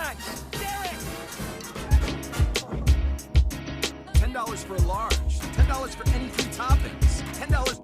back. Derek! $10 for a large. $10 for any 3 toppings. $10.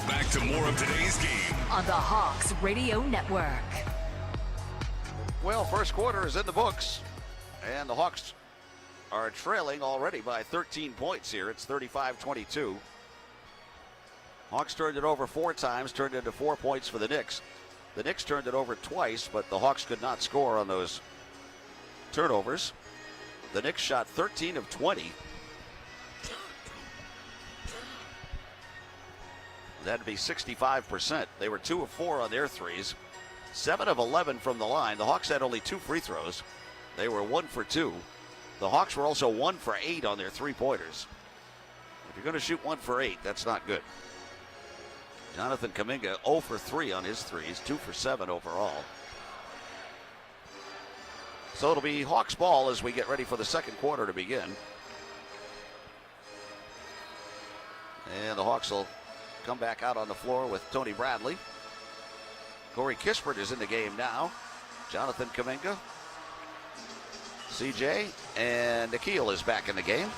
Back to more of today's game on the Hawks Radio Network. Well, first quarter is in the books, and the Hawks are trailing already by 13 points here. It's 35-22. Hawks turned it over 4 times, turned into 4 points for the Knicks. The Knicks turned it over twice, but the Hawks could not score on those turnovers. The Knicks shot 13 of 20. That'd be 65%. They were 2 of 4 on their threes. 7 of 11 from the line. The Hawks had only 2 free throws. They were 1 for 2. The Hawks were also 1 for 8 on their 3-pointers. If you're going to shoot 1 for 8, that's not good. Jonathan Kuminga 0 for 3 on his threes, 2 for 7 overall. So it'll be Hawks ball as we get ready for the second quarter to begin. And the Hawks will come back out on the floor with Tony Bradley. Corey Kispert is in the game now. Jonathan Kuminga, CJ, and Nikhil is back in the game.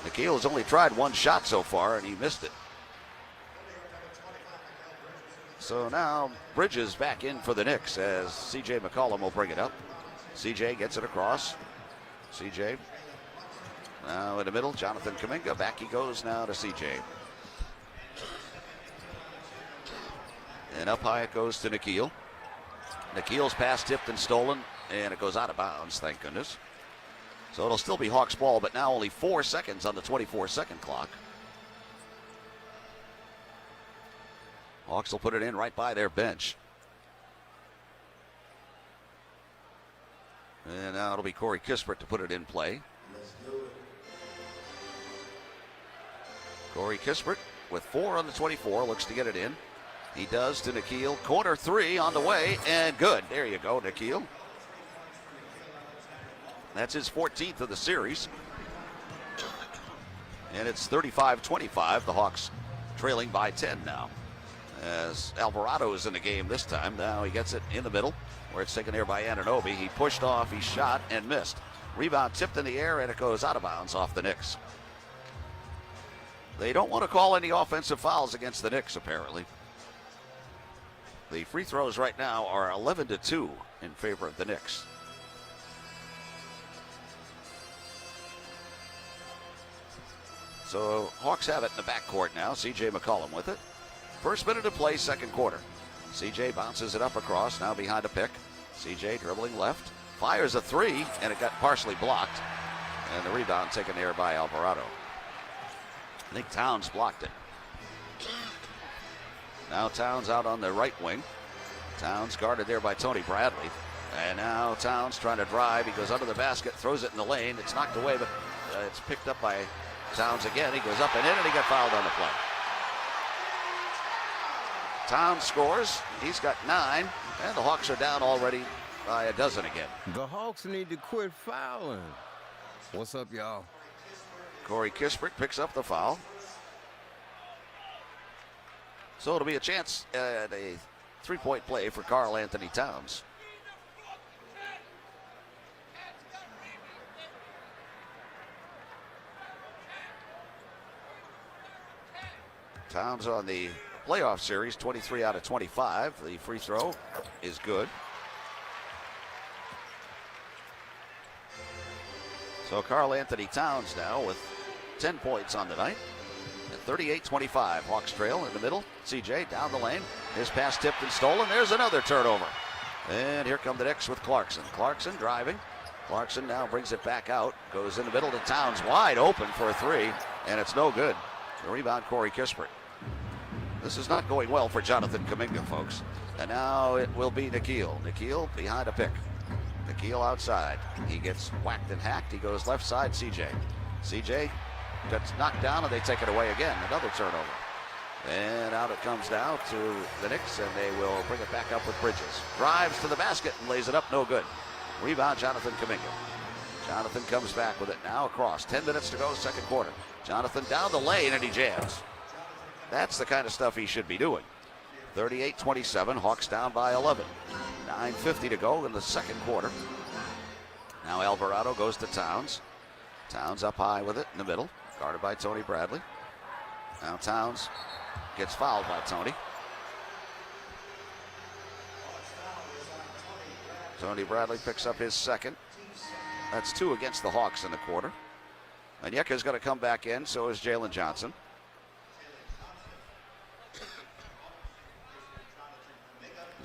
Nikhil has only tried 1 shot so far, and he missed it. So now Bridges back in for the Knicks as CJ McCollum will bring it up. CJ gets it across. CJ now in the middle, Jonathan Kuminga. Back he goes now to CJ. And up high it goes to Nikhil. Nikhil's pass tipped and stolen, and it goes out of bounds, thank goodness. So it'll still be Hawks ball, but now only 4 seconds on the 24-second clock. Hawks will put it in right by their bench. And now it'll be Corey Kispert to put it in play. Corey Kispert with 4 on the 24, looks to get it in. He does to Nikhil. Corner 3 on the way, and good. There you go, Nikhil. That's his 14th of the series. And it's 35-25. The Hawks trailing by 10 now. As Alvarado is in the game this time. Now he gets it in the middle, where it's taken there by Anunoby. He pushed off, he shot, and missed. Rebound tipped in the air, and it goes out of bounds off the Knicks. They don't want to call any offensive fouls against the Knicks, apparently. The free throws right now are 11-2 in favor of the Knicks. So Hawks have it in the backcourt now. C.J. McCollum with it. First minute of play, second quarter. C.J. bounces it up across, now behind a pick. C.J. dribbling left, fires a 3, and it got partially blocked. And the rebound taken there by Alvarado. I think Towns blocked it. Now Towns out on the right wing. Towns guarded there by Tony Bradley. And now Towns trying to drive. He goes under the basket, throws it in the lane. It's knocked away, but it's picked up by Towns again. He goes up and in, and he got fouled on the play. Towns scores. He's got 9, and the Hawks are down already by a dozen again. The Hawks need to quit fouling. What's up, y'all? Corey Kispert picks up the foul. So it'll be a chance at a three-point play for Karl Anthony Towns. Towns on the playoff series, 23 out of 25. The free throw is good. So Karl Anthony Towns now with 10 points on the night. At 38-25, Hawks trail in the middle. CJ down the lane. His pass tipped and stolen. There's another turnover. And here come the Knicks with Clarkson. Clarkson driving. Clarkson now brings it back out. Goes in the middle to Towns, wide open for a 3, and it's no good. The rebound, Corey Kispert. This is not going well for Jonathan Kuminga, folks. And now it will be Nikhil. Nikhil behind a pick. Nikhil outside. He gets whacked and hacked. He goes left side, CJ. CJ gets knocked down, and they take it away again. Another turnover. And out it comes now to the Knicks, and they will bring it back up with Bridges. Drives to the basket and lays it up, no good. Rebound, Jonathan Kuminga. Jonathan comes back with it now across. 10 minutes to go, second quarter. Jonathan down the lane, and he jams. That's the kind of stuff he should be doing. 38-27, Hawks down by 11. 9:50 to go in the second quarter. Now Alvarado goes to Towns. Towns up high with it in the middle, guarded by Tony Bradley. Now Towns gets fouled by Tony. Tony Bradley picks up his second. That's 2 against the Hawks in the quarter. Onyeka's going to come back in, so is Jalen Johnson.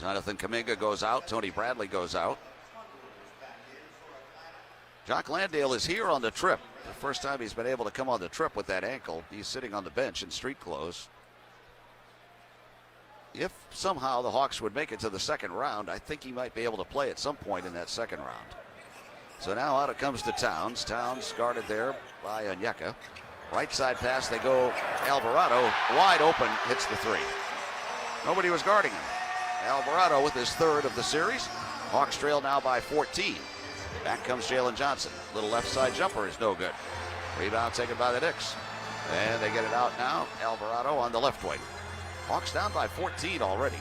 Jonathan Kuminga goes out. Tony Bradley goes out. Jock Landale is here on the trip. The first time he's been able to come on the trip with that ankle. He's sitting on the bench in street clothes. If somehow the Hawks would make it to the second round, I think he might be able to play at some point in that second round. So now out it comes to Towns. Towns guarded there by Onyeka. Right side pass, they go Alvarado, wide open, hits the 3. Nobody was guarding him. Alvarado with his 3rd of the series. Hawks trail now by 14. Back comes Jalen Johnson. Little left side jumper is no good. Rebound taken by the Knicks. And they get it out now. Alvarado on the left wing. Hawks down by 14 already.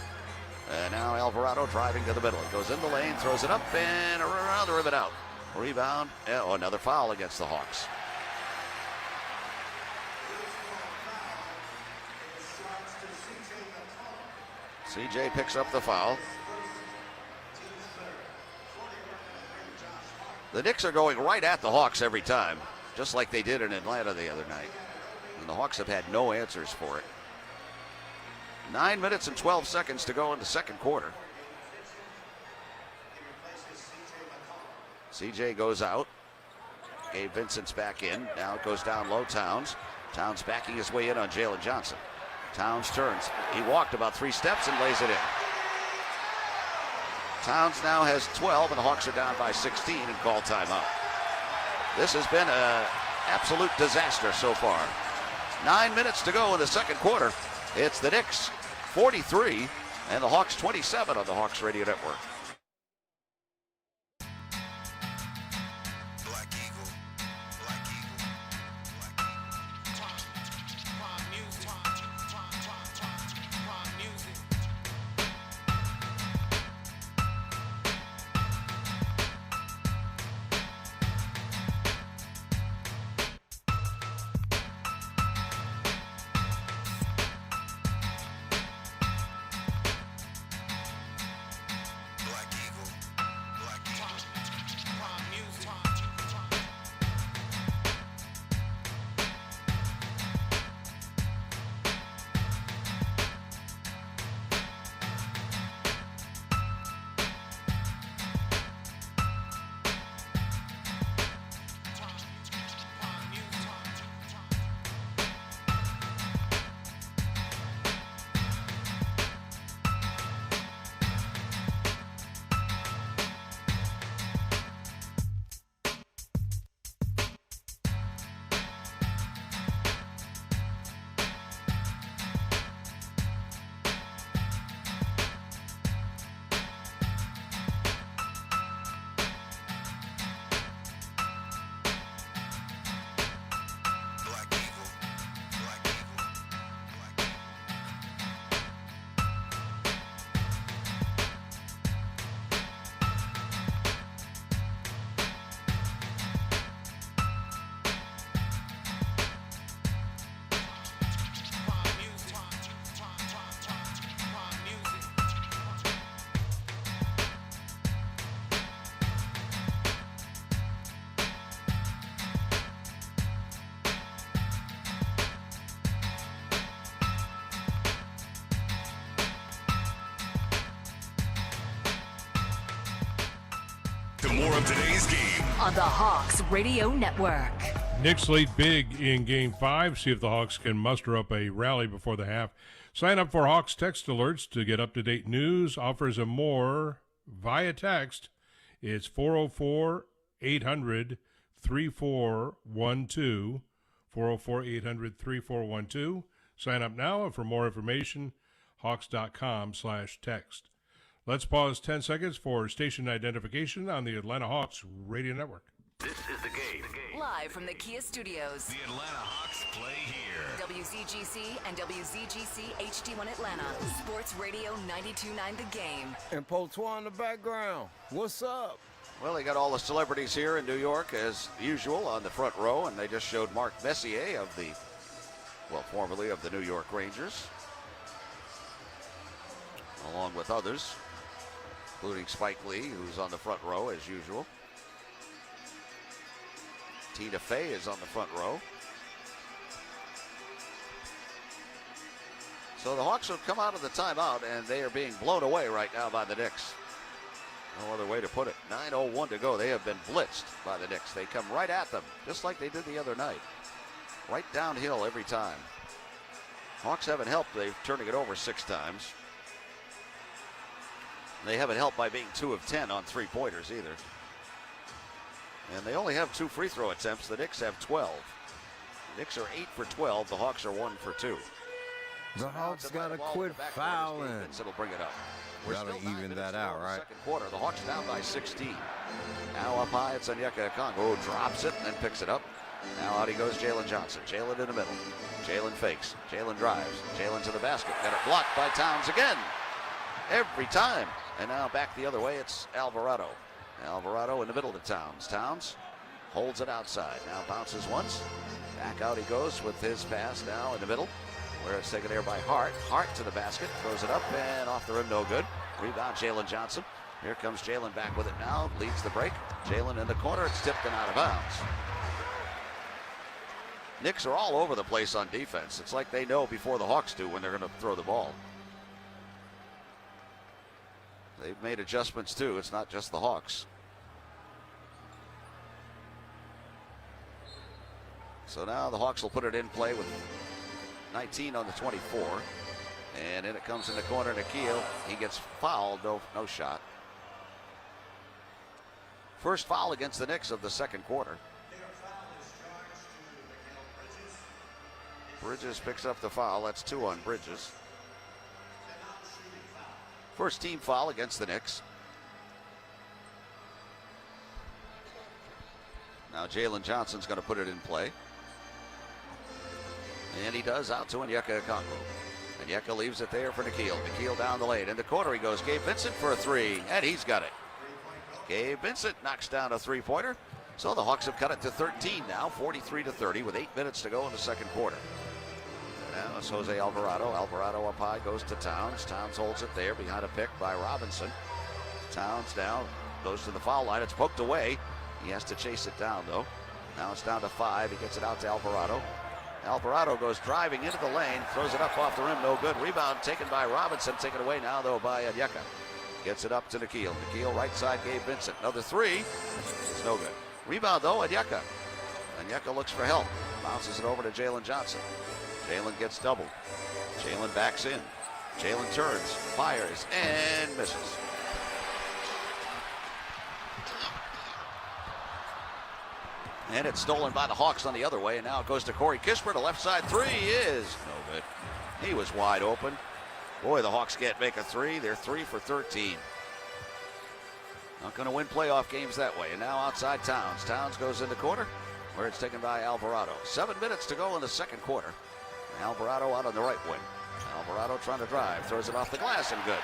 And now Alvarado driving to the middle. It goes in the lane, throws it up, and around the rim and out. Rebound. Oh, another foul against the Hawks. CJ picks up the foul. The Knicks are going right at the Hawks every time, just like they did in Atlanta the other night. And the Hawks have had no answers for it. 9 minutes and 12 seconds to go in the second quarter. CJ goes out. Gabe Vincent's back in. Now it goes down low. Towns. Towns backing his way in on Jalen Johnson. Towns turns. He walked about 3 steps and lays it in. Towns now has 12, and the Hawks are down by 16 and call timeout. This has been an absolute disaster so far. 9 minutes to go in the second quarter. It's the Knicks 43 and the Hawks 27 on the Hawks Radio Network. More of today's game On the Hawks Radio Network. Knicks lead big in Game 5. See if the Hawks can muster up a rally before the half. Sign up for Hawks text alerts to get up-to-date news, offers, and more via text. It's 404-800-3412. 404-800-3412. Sign up now, and for more information, hawks.com/text. Let's pause 10 seconds for station identification on the Atlanta Hawks Radio Network. This is the game. Live from the Kia Studios. The Atlanta Hawks play here. WZGC and WZGC HD1 Atlanta. Sports Radio 92.9 The Game. And Potoi in the background. What's up? Well, they got all the celebrities here in New York as usual on the front row, and they just showed Mark Messier of the, well, formerly of the New York Rangers, along with others, including Spike Lee, who's on the front row as usual. Tina Fey is on the front row. So the Hawks have come out of the timeout, and they are being blown away right now by the Knicks. No other way to put it. 9:01 to go. They have been blitzed by the Knicks. They come right at them, just like they did the other night. Right downhill every time. Hawks haven't helped. They're turning it over 6 times. They haven't helped by being 2 of 10 on three-pointers either. And they only have 2 free throw attempts. The Knicks have 12. The Knicks are 8 for 12. The Hawks are 1 for 2. The Hawks gotta quit fouling. Vincent will bring it up. Gotta even that out, right? Second quarter. The Hawks down by 16. Now up high, it's Onyeka Okongwu. Drops it and then picks it up. Now out he goes, Jalen Johnson. Jalen in the middle. Jalen fakes. Jalen drives. Jalen to the basket. Got it blocked by Towns again. Every time. And now back the other way, it's Alvarado. Alvarado in the middle to Towns. Towns holds it outside. Now bounces once. Back out he goes with his pass now in the middle, where it's taken there by Hart. Hart to the basket. Throws it up and off the rim, no good. Rebound, Jalen Johnson. Here comes Jalen back with it now. Leads the break. Jalen in the corner. It's tipped and out of bounds. Knicks are all over the place on defense. It's like they know before the Hawks do when they're going to throw the ball. They've made adjustments too. It's not just the Hawks. So now the Hawks will put it in play with 19 on the 24. And in it comes in the corner, Nikhil. He gets fouled, no shot. First foul against the Knicks of the second quarter. Bridges picks up the foul. That's 2 on Bridges. First team foul against the Knicks. Now Jalen Johnson's going to put it in play. And he does, out to Onyeka Okongwu. Onyeka leaves it there for Nikhil. Nikhil down the lane. In the corner he goes. Gabe Vincent for a 3, and he's got it. Gabe Vincent knocks down a 3-pointer. So the Hawks have cut it to 13 now, 43-30 with 8 minutes to go in the second quarter. Now it's Jose Alvarado. Alvarado up high, goes to Towns. Towns holds it there behind a pick by Robinson. Towns now goes to the foul line. It's poked away. He has to chase it down, though. Now it's down to 5. He gets it out to Alvarado. Alvarado goes driving into the lane, throws it up off the rim, no good. Rebound taken by Robinson, taken away now, though, by Onyeka. Gets it up to Nikhil. Nikhil right side, Gabe Vincent. Another 3. It's no good. Rebound, though, Onyeka. Onyeka looks for help. Bounces it over to Jalen Johnson. Jalen gets doubled. Jalen backs in. Jalen turns, fires, and misses. And it's stolen by the Hawks on the other way, and now it goes to Corey Kispert. A left side 3 is no good. He was wide open. Boy, the Hawks can't make a 3. They're 3 for 13. Not going to win playoff games that way. And now outside Towns. Towns goes in the corner, where it's taken by Alvarado. 7 minutes to go in the second quarter. Alvarado out on the right wing. Alvarado trying to drive. Throws it off the glass and good.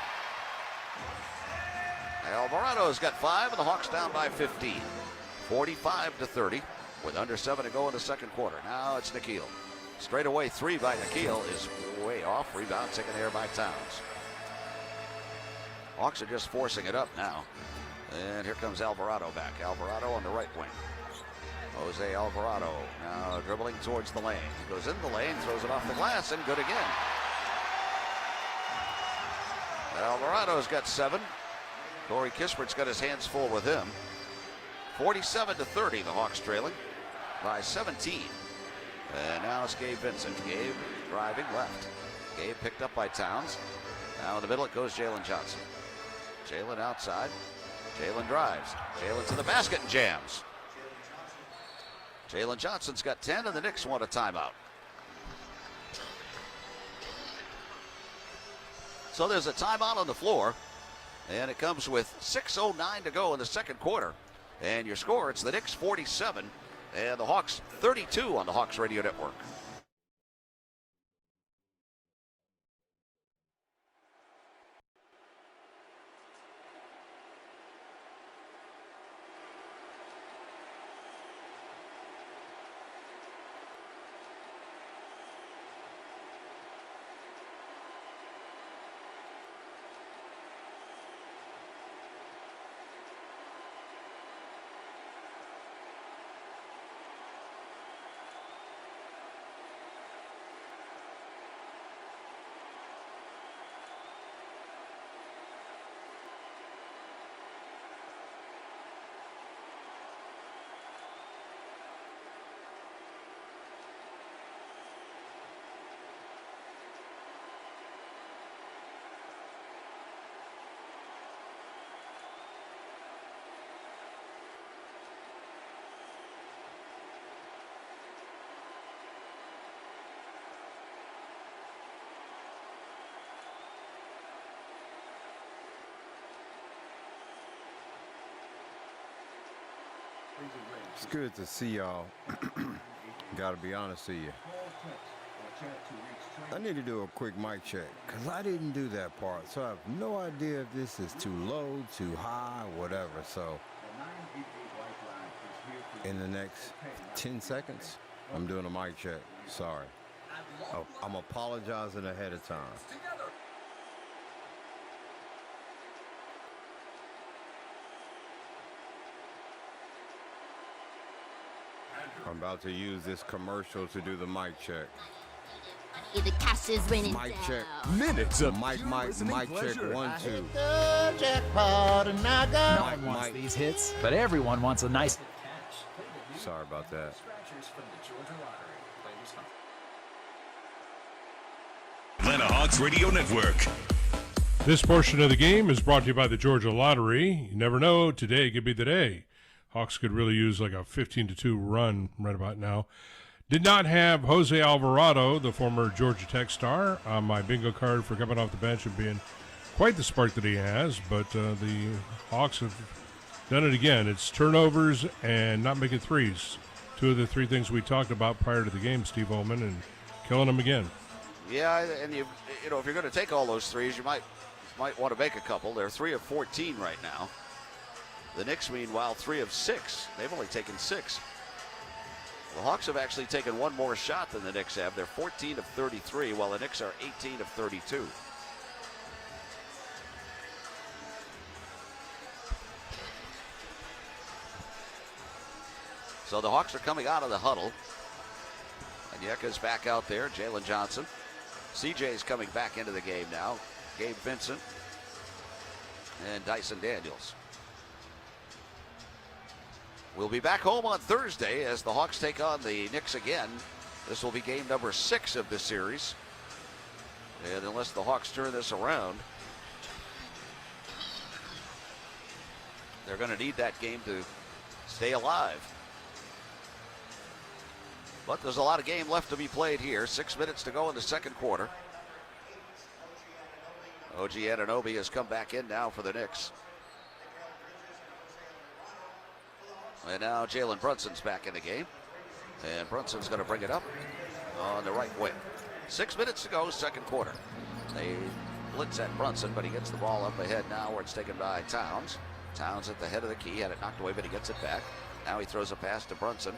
Alvarado's got 5, and the Hawks down by 15. 45-30 with under 7 to go in the second quarter. Now it's Nikhil. Straight away 3 by Nikhil is way off. Rebound taken there by Towns. Hawks are just forcing it up now. And here comes Alvarado back. Alvarado on the right wing. Jose Alvarado now dribbling towards the lane. He goes in the lane, throws it off the glass, and good again. Alvarado's got 7. Corey Kispert's got his hands full with him. 47-30, the Hawks trailing by 17. And now it's Gabe Vincent. Gabe driving left. Gabe picked up by Towns. Now in the middle it goes Jalen Johnson. Jalen outside. Jalen drives. Jalen to the basket and jams. Jalen Johnson's got 10, and the Knicks want a timeout. So there's a timeout on the floor, and it comes with 6:09 to go in the second quarter. And your score, it's the Knicks 47 and the Hawks 32 on the Hawks Radio Network. It's good to see y'all. Gotta be honest with you. I need to do a quick mic check, because I didn't do that part. So I have no idea if this is too low, too high, whatever. So in the next 10 seconds, I'm doing a mic check. Sorry. Oh, I'm apologizing ahead of time. I'm about to use this commercial to do the mic check. The cash is winning. Mic check. Minutes of Mic check 1, 2. No one wants these hits, but everyone wants a nice cash. Sorry about that. Atlanta Hawks Radio Network. This portion of the game is brought to you by the Georgia Lottery. You never know, today could be the day. Hawks could really use like a 15-2 run right about now. Did not have Jose Alvarado, the former Georgia Tech star, on my bingo card for coming off the bench and being quite the spark that he has, but the Hawks have done it again. It's turnovers and not making threes. Two of the three things we talked about prior to the game, Steve Oman, and killing them again. Yeah, and you know, if you're going to take all those threes, you might want to make a couple. They're 3 of 14 right now. The Knicks, meanwhile, 3 of 6. They've only taken 6. The Hawks have actually taken one more shot than the Knicks have. They're 14 of 33, while the Knicks are 18 of 32. So the Hawks are coming out of the huddle. And Yeka's back out there, Jalen Johnson. CJ's coming back into the game now. Gabe Vincent and Dyson Daniels. We'll be back home on Thursday as the Hawks take on the Knicks again. This will be game number 6 of the series. And unless the Hawks turn this around, they're going to need that game to stay alive. But there's a lot of game left to be played here. 6 minutes to go in the second quarter. OG Anunoby has come back in now for the Knicks. And now Jalen Brunson's back in the game. And Brunson's going to bring it up on the right wing. 6 minutes to go, second quarter. They blitz at Brunson, but he gets the ball up ahead now where it's taken by Towns. Towns at the head of the key, had it knocked away, but he gets it back. Now he throws a pass to Brunson.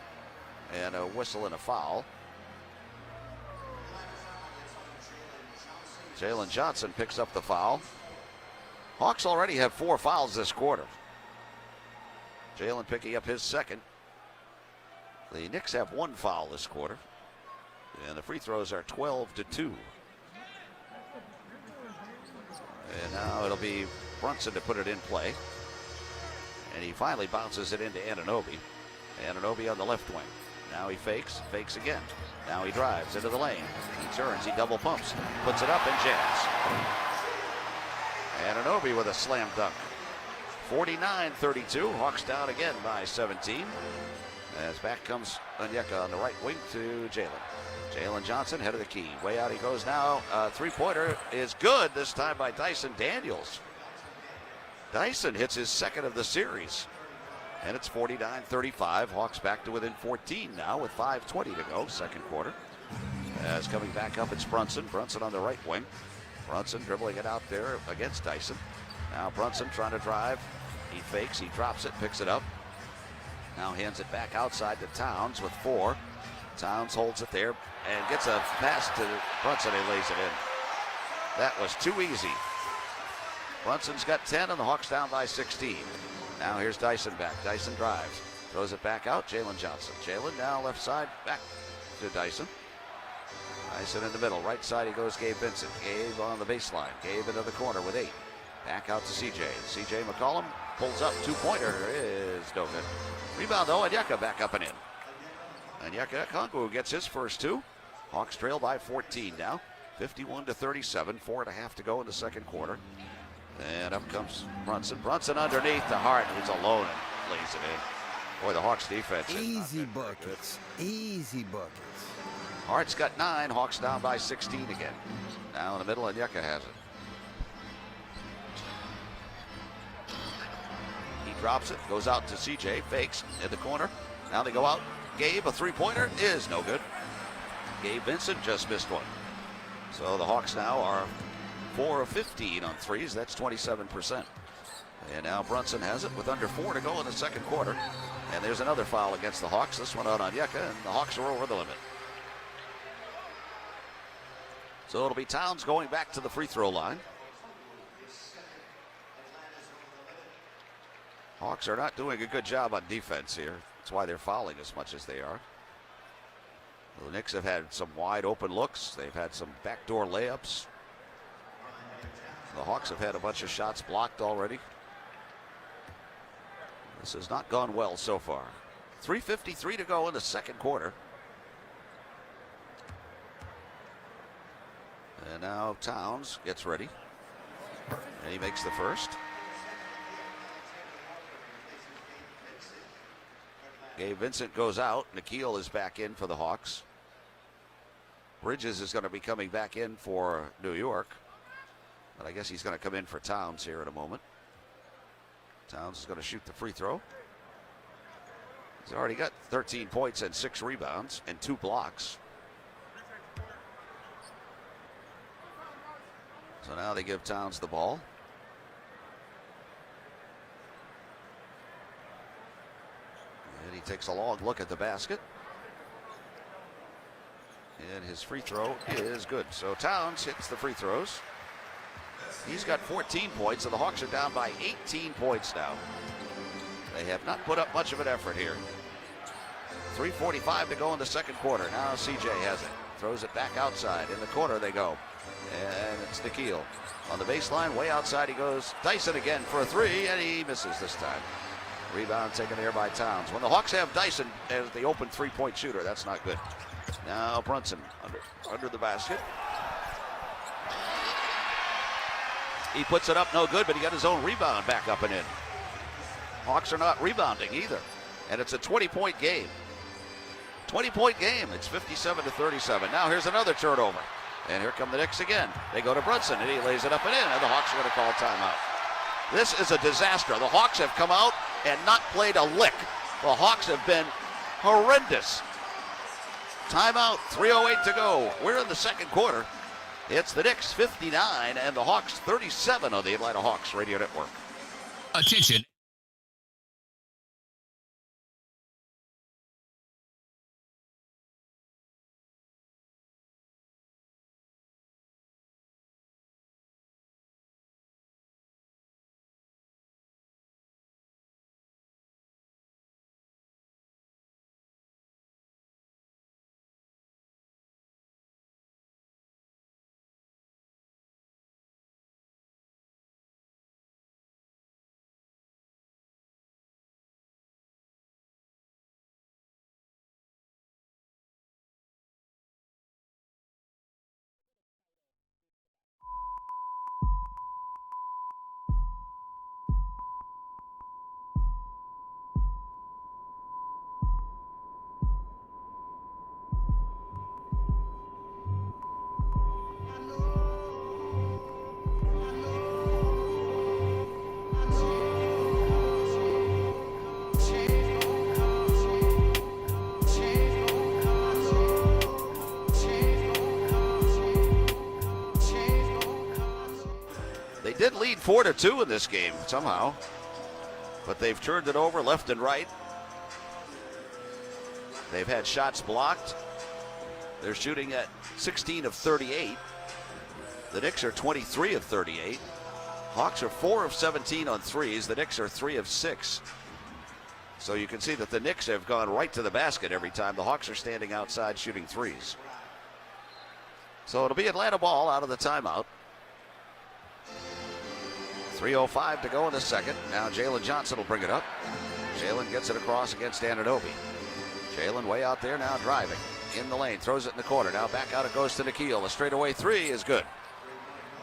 And a whistle and a foul. Jalen Johnson picks up the foul. Hawks already have 4 fouls this quarter. Jalen picking up his second. The Knicks have 1 foul this quarter. And the free throws are 12-2. And now it'll be Brunson to put it in play. And he finally bounces it into Anunoby. Anunoby on the left wing. Now he fakes again. Now he drives into the lane. He turns, he double pumps, puts it up and jams. Anunoby with a slam dunk. 49-32, Hawks down again by 17. As back comes Onyeka on the right wing to Jalen. Jalen Johnson, head of the key. Way out he goes now. Three-pointer is good, this time by Dyson Daniels. Dyson hits his second of the series. And it's 49-35. Hawks back to within 14 now with 5:20 to go, second quarter. As coming back up, it's Brunson. Brunson on the right wing. Brunson dribbling it out there against Dyson. Now Brunson trying to drive. He fakes, he drops it, picks it up. Now hands it back outside to Towns with 4. Towns holds it there and gets a pass to Brunson and lays it in. That was too easy. Brunson's got 10 and the Hawks down by 16. Now here's Dyson back. Dyson drives. Throws it back out. Jalen Johnson. Jalen now left side. Back to Dyson. Dyson in the middle. Right side he goes Gabe Vincent. Gabe on the baseline. Gabe into the corner with 8. Back out to CJ. CJ McCollum pulls up. 2-pointer is no good. Rebound though. Onyeka back up and in. Onyeka Okongwu gets his first 2. Hawks trail by 14 now. 51-37. 4.5 to go in the second quarter. And up comes Brunson. Brunson underneath the Hart. He's alone and lays it in. Boy, the Hawks defense. Easy buckets. Easy buckets. Hart's got 9. Hawks down by 16 again. Now in the middle, Onyeka has it. He drops it. Goes out to CJ. Fakes in the corner. Now they go out. Gabe, a 3-pointer is no good. Gabe Vincent just missed one. So the Hawks now are 4 of 15 on threes. That's 27%. And now Brunson has it with under 4 to go in the second quarter. And there's another foul against the Hawks. This one on Onyeka, and the Hawks are over the limit. So it'll be Towns going back to the free throw line. Hawks are not doing a good job on defense here. That's why they're fouling as much as they are. The Knicks have had some wide open looks. They've had some backdoor layups. The Hawks have had a bunch of shots blocked already. This has not gone well so far. 3:53 to go in the second quarter. And now Towns gets ready. And he makes the first. Gabe Vincent goes out. Nikhil is back in for the Hawks. Bridges is going to be coming back in for New York. But I guess he's going to come in for Towns here in a moment. Towns is going to shoot the free throw. He's already got 13 points and 6 rebounds and 2 blocks. So now they give Towns the ball. And he takes a long look at the basket. And his free throw is good. So Towns hits the free throws. He's got 14 points, and the Hawks are down by 18 points now. They have not put up much of an effort here. 3:45 to go in the second quarter. Now CJ has it. Throws it back outside. In the corner they go. And it's Nikhil. On the baseline, way outside he goes. Dyson again for a 3, and he misses this time. Rebound taken there by Towns. When the Hawks have Dyson as the open 3-point shooter, that's not good. Now Brunson under the basket. He puts it up, no good, but he got his own rebound back up and in. Hawks are not rebounding either. And it's a 20-point game. 20-point game. It's 57-37. Now here's another turnover. And here come the Knicks again. They go to Brunson, and he lays it up and in, and the Hawks are going to call timeout. This is a disaster. The Hawks have come out and not played a lick. The Hawks have been horrendous. Timeout, 3:08 to go. We're in the second quarter. It's the Knicks 59 and the Hawks 37 on the Atlanta Hawks Radio Network. Attention. They did lead 4-2 in this game somehow, but they've turned it over left and right. They've had shots blocked. They're shooting at 16 of 38. The Knicks are 23 of 38. Hawks are 4 of 17 on threes. The Knicks are 3 of 6. So you can see that the Knicks have gone right to the basket every time. The Hawks are standing outside shooting threes. So it'll be Atlanta ball out of the timeout. 3:05 to go in the second. Now Jalen Johnson will bring it up. Jalen gets it across against Anunoby. Jalen way out there now driving. In the lane, throws it in the corner. Now back out it goes to Nikhil. A straightaway 3 is good.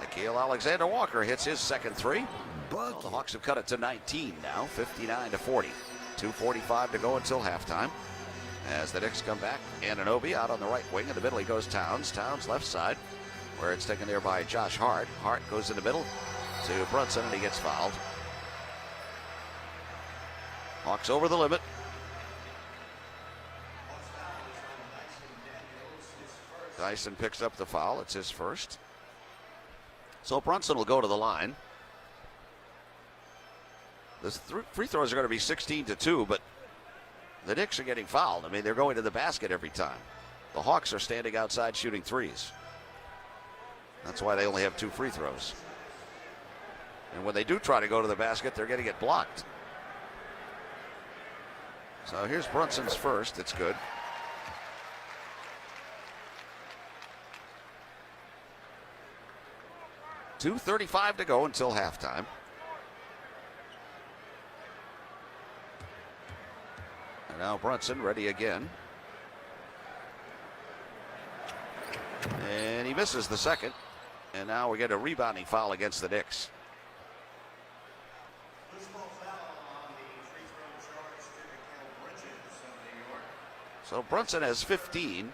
Nikhil Alexander-Walker hits his second 3. Well, the Hawks have cut it to 19 now, 59-40. 2:45 to go until halftime. As the Knicks come back, Anunoby out on the right wing. In the middle he goes Towns. Towns left side, where it's taken there by Josh Hart. Hart goes in the middle to Brunson, and he gets fouled. Hawks over the limit. Dyson picks up the foul. It's his first. So Brunson will go to the line. The free throws are going to be 16-2, but the Knicks are getting fouled. I mean, they're going to the basket every time. The Hawks are standing outside shooting threes. That's why they only have 2 free throws. And when they do try to go to the basket, they're going to get blocked. So here's Brunson's first. It's good. $2:35 to go until halftime. And now Brunson ready again. And he misses the second. And now we get a rebounding foul against the Knicks. So Brunson has 15.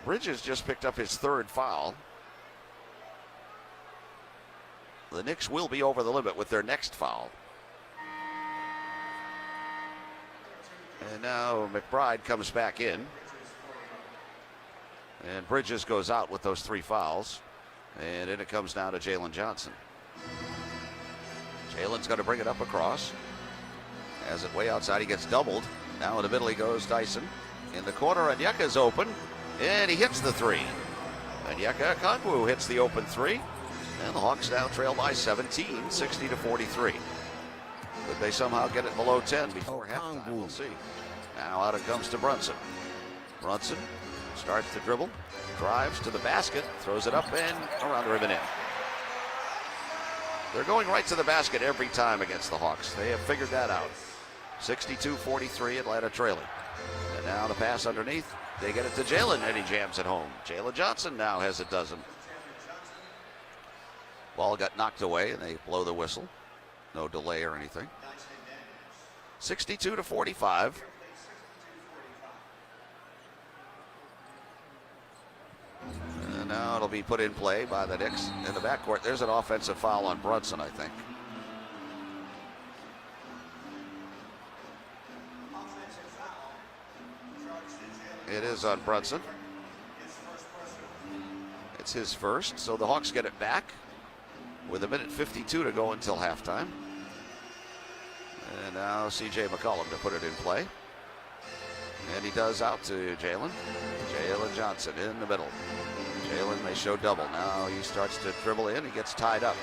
Bridges just picked up his third foul. The Knicks will be over the limit with their next foul. And now McBride comes back in. And Bridges goes out with those 3 fouls. And then it comes down to Jalen Johnson. Jalen's going to bring it up across. Has it way outside. He gets doubled. Now in the middle he goes Dyson. In the corner, Onyeka's open. And he hits the 3. Onyeka Okongwu hits the open 3. And the Hawks now trail by 17, 60-43. Could they somehow get it below 10 before halftime? We'll see. Now out it comes to Brunson. Brunson starts to dribble, drives to the basket, throws it up and around the rim and in. They're going right to the basket every time against the Hawks. They have figured that out. 62-43, Atlanta trailing. And now the pass underneath. They get it to Jalen, and he jams it home. Jalen Johnson now has a dozen. Ball got knocked away, and they blow the whistle. No delay or anything. 62-45. And now it'll be put in play by the Knicks in the backcourt. There's an offensive foul on Brunson, I think. It is on Brunson. It's his first, so the Hawks get it back with 1:52 to go until halftime. And now C.J. McCollum to put it in play. And he does out to Jalen. Jalen Johnson in the middle. Jalen, they show double. Now he starts to dribble in. He gets tied up.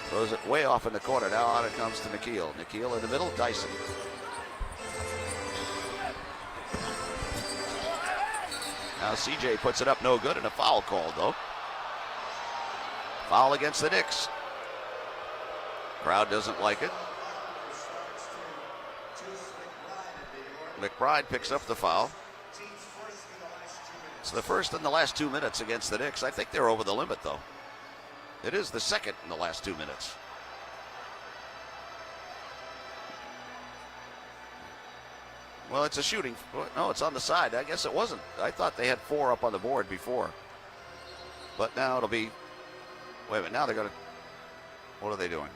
Throws it way off in the corner. Now out it comes to Nikhil. Nikhil in the middle. Dyson. Now CJ puts it up, no good, and a foul called, though. Foul against the Knicks. Crowd doesn't like it. McBride picks up the foul. It's the first in the last 2 minutes against the Knicks. I think they're over the limit, though. It is the second in the last 2 minutes. Well, it's a shooting. No, it's on the side. I guess it wasn't. I thought they had 4 up on the board before. But now it'll be. Wait a minute. Now they're going to. What are they doing?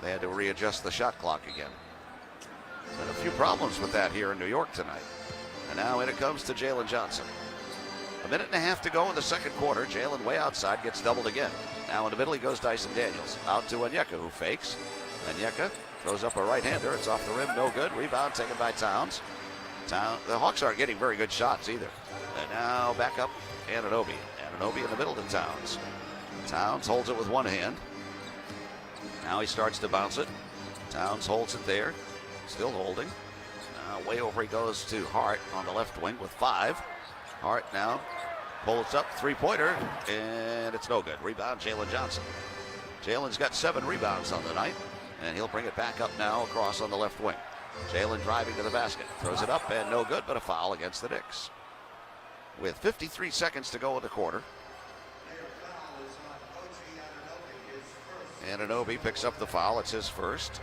They had to readjust the shot clock again. Been a few problems with that here in New York tonight. And now in it comes to Jalen Johnson. 1.5 minutes to go in the second quarter. Jalen way outside gets doubled again. Now in the middle he goes Dyson Daniels. Out to Onyeka, who fakes. Onyeka throws up a right-hander. It's off the rim, no good. Rebound taken by Towns. The Hawks aren't getting very good shots either. And now back up Anunoby. Anunoby in the middle to Towns. Towns holds it with one hand. Now he starts to bounce it. Towns holds it there. Still holding. Now way over he goes to Hart on the left wing with 5. Hart now pulls up, three-pointer, and it's no good. Rebound, Jalen Johnson. Jalen's got 7 rebounds on the night, and he'll bring it back up now across on the left wing. Jalen driving to the basket. Throws it up, and no good, but a foul against the Knicks. With 53 seconds to go in the quarter. Anunoby picks up the foul. It's his first.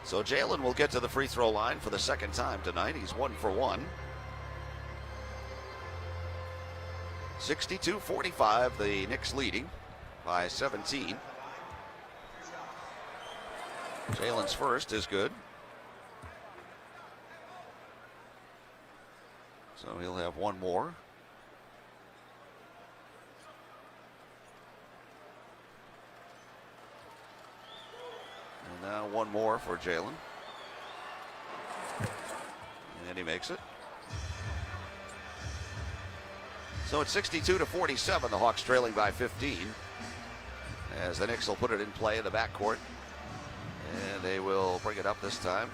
So Jalen will get to the free throw line for the second time tonight. He's 1 for 1. 62-45, the Knicks leading by 17. Jalen's first is good. So he'll have one more. And now one more for Jalen. And he makes it. So it's 62-47, the Hawks trailing by 15. As the Knicks will put it in play in the backcourt. And they will bring it up this time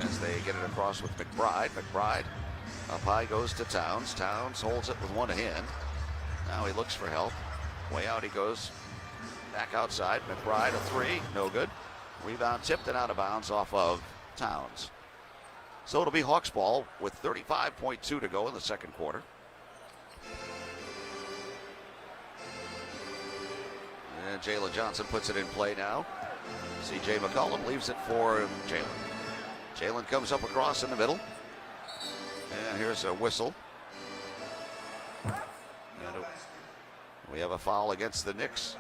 as they get it across with McBride. McBride up high goes to Towns. Towns holds it with one hand. Now he looks for help. Way out he goes. Back outside. McBride a 3. No good. Rebound tipped and out of bounds off of Towns. So it'll be Hawks ball with 35.2 to go in the second quarter. And Jalen Johnson puts it in play now. C.J. McCollum leaves it for Jalen. Jalen comes up across in the middle. And here's a whistle. And we have a foul against the Knicks.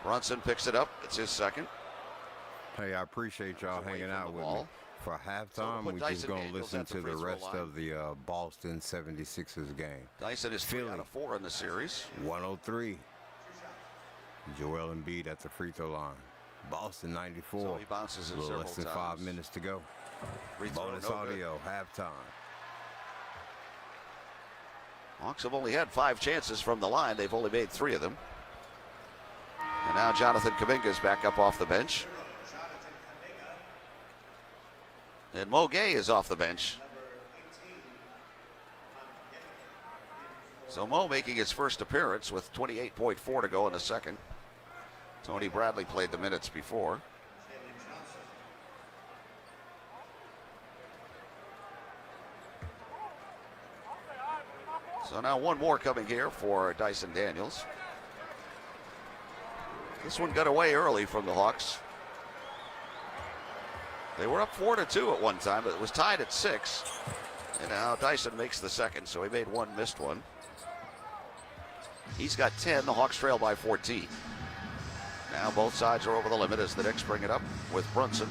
Brunson picks it up. It's his second. Hey, I appreciate y'all hanging out with me. For halftime, we're just going to listen to the rest of the Boston 76ers game. Dyson is 3 out of 4 in the series. 103. Joel Embiid at the free throw line. Boston 94. So he bounces it a little several less than times. 5 minutes to go. Bonus audio, halftime. Hawks have only had 5 chances from the line. They've only made 3 of them. And now Jonathan Kuminga is back up off the bench. And Mo Gay is off the bench. So Mo making his first appearance with 28.4 to go in the second. Tony Bradley played the minutes before. So now one more coming here for Dyson Daniels. This one got away early from the Hawks. They were up 4-2 at one time, but it was tied at 6. And now Dyson makes the second, so he made one, missed one. He's got 10. The Hawks trail by 14. Now both sides are over the limit as the Knicks bring it up with Brunson.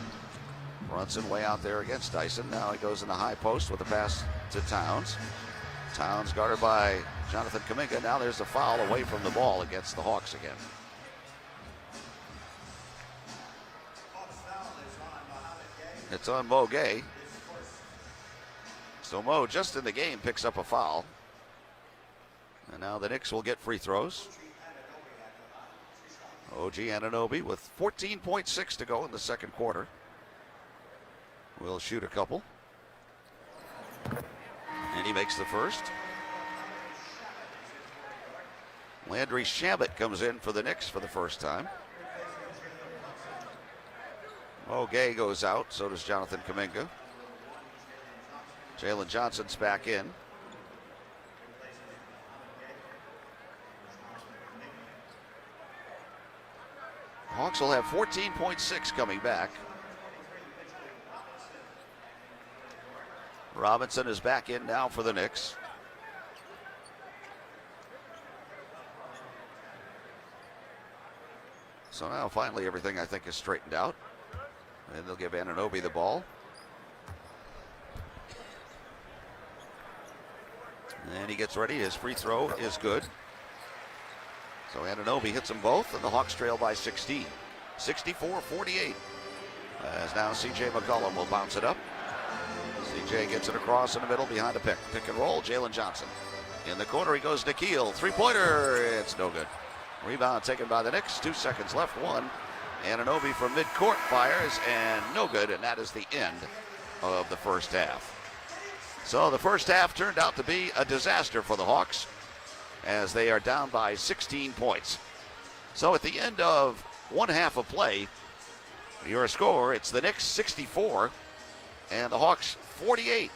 Brunson way out there against Dyson. Now he goes in the high post with a pass to Towns. Towns guarded by Jonathan Kuminga. Now there's a foul away from the ball against the Hawks again. It's on Mo Gay. So Mo, just in the game, picks up a foul. And now the Knicks will get free throws. OG Anunoby with 14.6 to go in the second quarter. Will shoot a couple. And he makes the first. Landry Shamet comes in for the Knicks for the first time. Mo Gay goes out, so does Jonathan Kuminga. Jalen Johnson's back in. Hawks will have 14.6 coming back. Robinson is back in now for the Knicks. So now finally everything I think is straightened out. And they'll give Anunoby the ball. And he gets ready. His free throw is good. So Anunoby hits them both, and the Hawks trail by 16. 64-48. As now C.J. McCollum will bounce it up. C.J. gets it across in the middle behind a pick. Pick and roll, Jalen Johnson. In the corner he goes Nikhil. Three-pointer, it's no good. Rebound taken by the Knicks. 2 seconds left, one. Anunoby from midcourt fires, and no good, and that is the end of the first half. So the first half turned out to be a disaster for the Hawks as they are down by 16 points. So at the end of one half of play, your score, it's the Knicks 64 and the Hawks 48.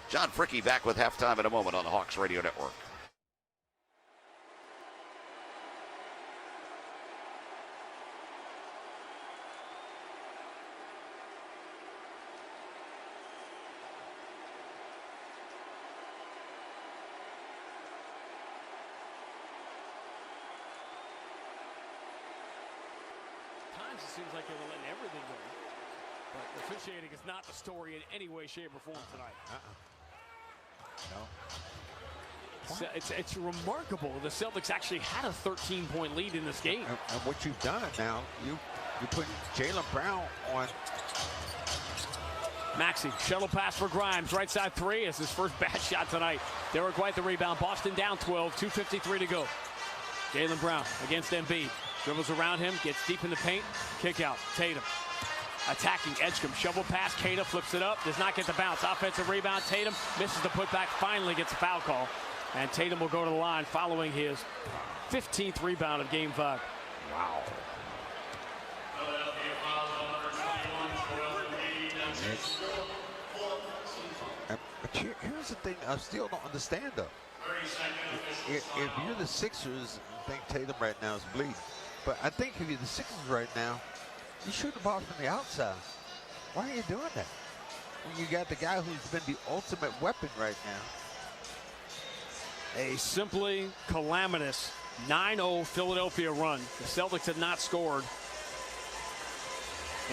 John Fricke back with halftime in a moment on the Hawks Radio Network. It seems like they were letting everything go. But officiating is not the story in any way, shape, or form tonight. No. It's remarkable. The Celtics actually had a 13-point lead in this game. And what you've done now, you put Jaylen Brown on. Maxey, shuttle pass for Grimes. Right side three is his first bad shot tonight. Derek White the rebound. Boston down 12, 2:53 to go. Jaylen Brown against Embiid. Dribbles around him, gets deep in the paint. Kick out, Tatum. Attacking Edgecombe, shovel pass, Keita flips it up, does not get the bounce. Offensive rebound, Tatum misses the putback, finally gets a foul call. And Tatum will go to the line following his 15th rebound of game 5. Wow. But here's the thing I still don't understand, though. If you're the Sixers, I think Tatum right now is bleeding. But I think if you're the Sixers right now, you shoot the ball from the outside. Why are you doing that? When you got the guy who's been the ultimate weapon right now. A simply calamitous 9-0 Philadelphia run. The Celtics had not scored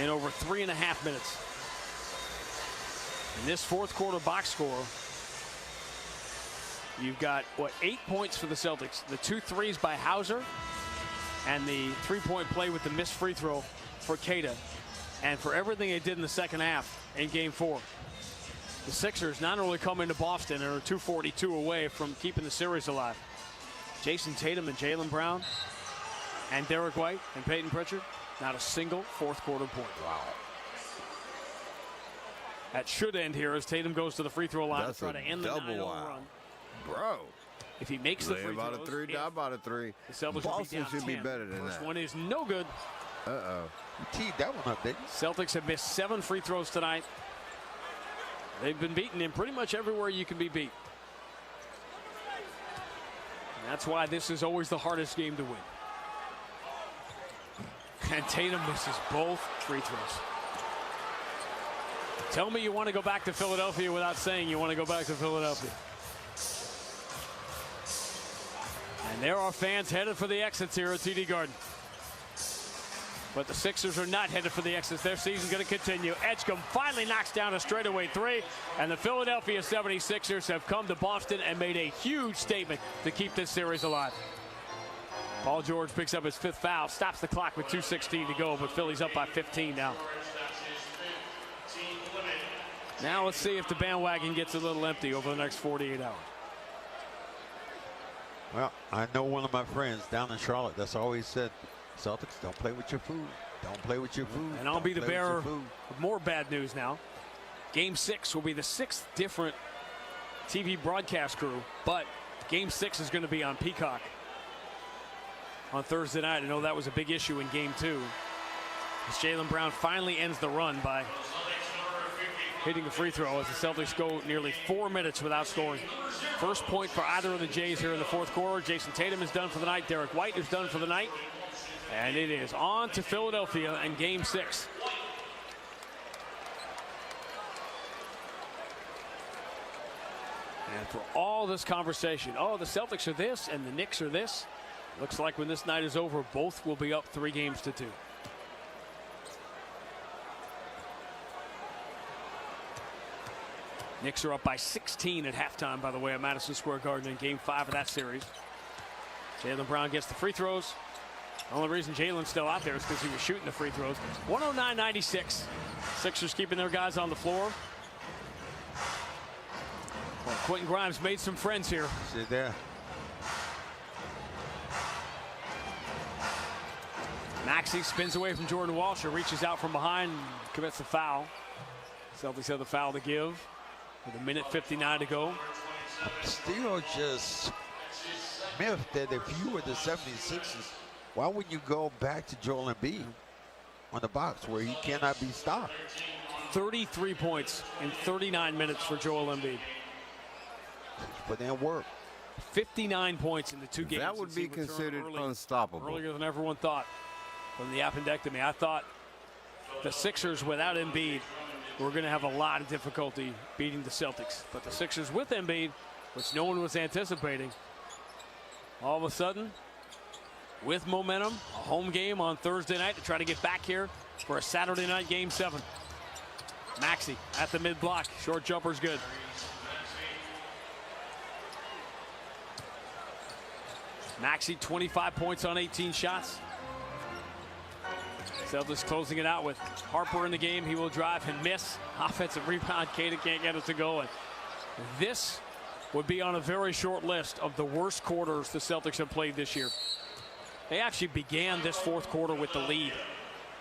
in over 3.5 minutes. In this fourth quarter box score, you've got, what, 8 points for the Celtics. The 2 threes by Hauser and the 3-point play with the missed free throw for Keita. And for everything they did in the second half in Game 4. The Sixers not only come into Boston and are 242 away from keeping the series alive. Jason Tatum and Jaylen Brown and Derek White and Peyton Pritchard, not a single fourth quarter point. Wow. That should end here as Tatum goes to the free throw line That's to try to end the 9-0 run. Bro. If he makes the free about throws, a three, about a three. the Celtics Boston will be down should be 10. better than First that. one is no good. Uh-oh. You teed that one up, didn't you? Celtics have missed 7 free throws tonight. They've been beaten in pretty much everywhere you can be beat. And that's why this is always the hardest game to win. And Tatum misses both free throws. Tell me you want to go back to Philadelphia without saying you want to go back to Philadelphia. And there are fans headed for the exits here at TD Garden. But the Sixers are not headed for the exits. Their season's going to continue. Edgecombe finally knocks down a straightaway 3. And the Philadelphia 76ers have come to Boston and made a huge statement to keep this series alive. Paul George picks up his 5th foul, stops the clock with 2:16 to go, but Philly's up by 15 now. Now let's see if the bandwagon gets a little empty over the next 48 hours. Well, I know one of my friends down in Charlotte that's always said, Celtics, don't play with your food. Don't play with your food. And I'll be the bearer of more bad news now. Game 6 will be the 6th different TV broadcast crew, but Game 6 is going to be on Peacock on Thursday night. I know that was a big issue in Game 2. As Jaylen Brown finally ends the run by hitting a free throw as the Celtics go nearly 4 minutes without scoring. First point for either of the Jays here in the fourth quarter. Jason Tatum is done for the night. Derek White is done for the night. And it is on to Philadelphia in Game 6. And for all this conversation, oh, the Celtics are this and the Knicks are this. Looks like when this night is over, both will be up 3 games to 2. Knicks are up by 16 at halftime, by the way, at Madison Square Garden in Game 5 of that series. Jaylen Brown gets the free throws. The only reason Jaylen's still out there is because he was shooting the free throws. 109-96. Sixers keeping their guys on the floor. Well, Quentin Grimes made some friends here. See there. Maxey spins away from Jordan Walsh, or reaches out from behind, commits the foul. Celtics have the foul to give with 1:59 to go. Still just miffed that if you were the 76ers, why wouldn't you go back to Joel Embiid on the box where he cannot be stopped? 33 points in 39 minutes for Joel Embiid. Put in work. 59 points in the 2 games. That would be considered unstoppable. Earlier than everyone thought from the appendectomy. I thought the Sixers without Embiid were going to have a lot of difficulty beating the Celtics. But the Sixers with Embiid, which no one was anticipating, all of a sudden, with momentum, a home game on Thursday night to try to get back here for a Saturday night Game 7. Maxey at the mid-block. Short jumper's good. Maxey, 25 points on 18 shots. Celtics closing it out with Harper in the game. He will drive and miss. Offensive rebound. Keita can't get it to go. And this would be on a very short list of the worst quarters the Celtics have played this year. They actually began this fourth quarter with the lead.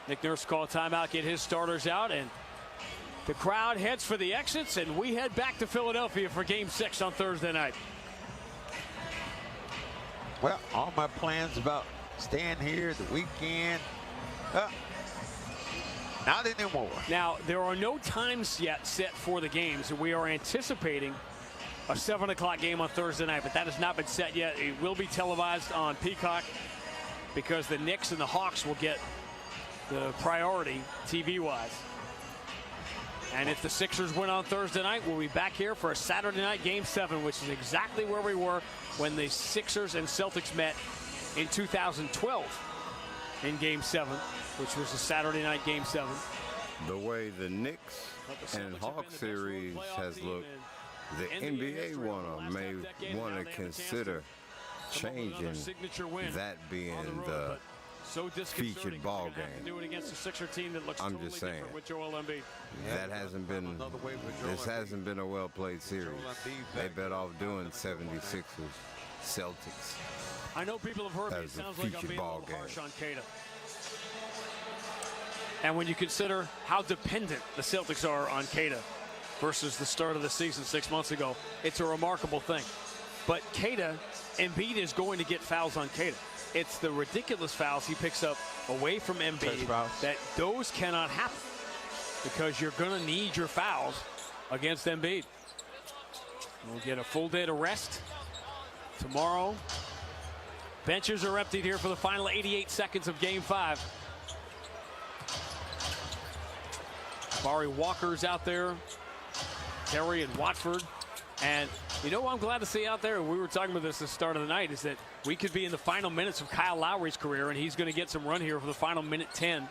Nick Nurse called timeout, get his starters out, and the crowd heads for the exits, and we head back to Philadelphia for Game 6 on Thursday night. Well, all my plans about staying here the weekend, Not anymore. Now, there are no times yet set for the games. We are anticipating a 7 o'clock game on Thursday night, but that has not been set yet. It will be televised on Peacock because the Knicks and the Hawks will get the priority TV-wise. And if the Sixers win on Thursday night, we'll be back here for a Saturday night Game 7, which is exactly where we were when the Sixers and Celtics met in 2012 in Game 7, which was a Saturday night Game 7. The way the Knicks and Hawks series has looked, the NBA may want to consider changing that being the featured ball game. I'm just saying that hasn't been a well played series. They bet off doing 76ers Celtics. I know people have heard me. It sounds like I'm being a little harsh on Queta. And when you consider how dependent the Celtics are on Queta versus the start of the season 6 months ago, it's a remarkable thing. But Queta, Embiid is going to get fouls on Queta. It's the ridiculous fouls he picks up away from Embiid that those cannot happen because you're going to need your fouls against Embiid. We'll get a full day to rest tomorrow. Benches are emptied here for the final 88 seconds of Game 5. Barry Walker's out there. Terry and Watford. And you know what I'm glad to see out there, we were talking about this at the start of the night, is that we could be in the final minutes of Kyle Lowry's career, and he's going to get some run here for the final minute 10.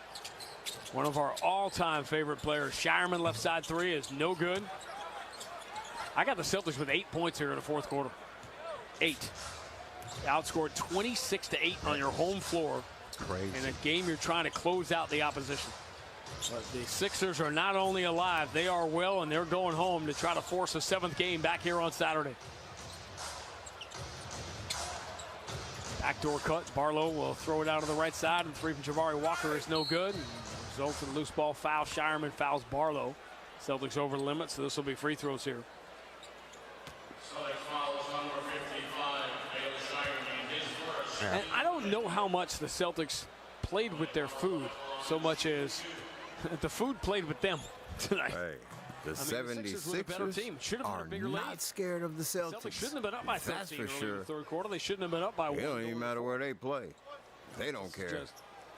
One of our all-time favorite players. Shireman left side 3 is no good. I got the Celtics with 8 points here in the fourth quarter. 8. Outscored 26-8 on your home floor. Crazy. In a game you're trying to close out the opposition. But the Sixers are not only alive, they are well, and they're going home to try to force a 7th game back here on Saturday. Backdoor cut. Barlow will throw it out to the right side, and 3 from Jabari Walker is no good. Results in a loose ball foul. Shireman fouls Barlow. Celtics over the limit, so this will be free throws here. And I don't know how much the Celtics played with their food so much as the food played with them tonight. Hey, the 76ers are not scared of the Celtics. Celtics shouldn't have been up by 13 That's for early sure. in the third quarter. They shouldn't have been up by 1. It don't even matter where they play. They don't care.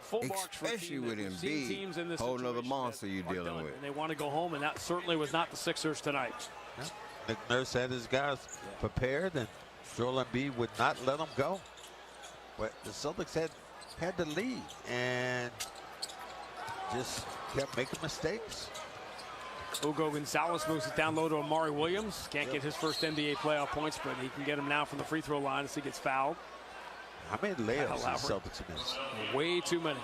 Full marks for Especially with Embiid, whole nother monster you're dealing with. And they want to go home, and that certainly was not the Sixers tonight. Yeah. Nick Nurse had his guys prepared, and Joel Embiid would not let them go. But the Celtics had the lead and just kept making mistakes. Hugo Gonzalez moves it down low to Amari Williams. Can't get his first NBA playoff points, but he can get them now from the free throw line as he gets fouled. How many layups the Celtics missed? Way too many.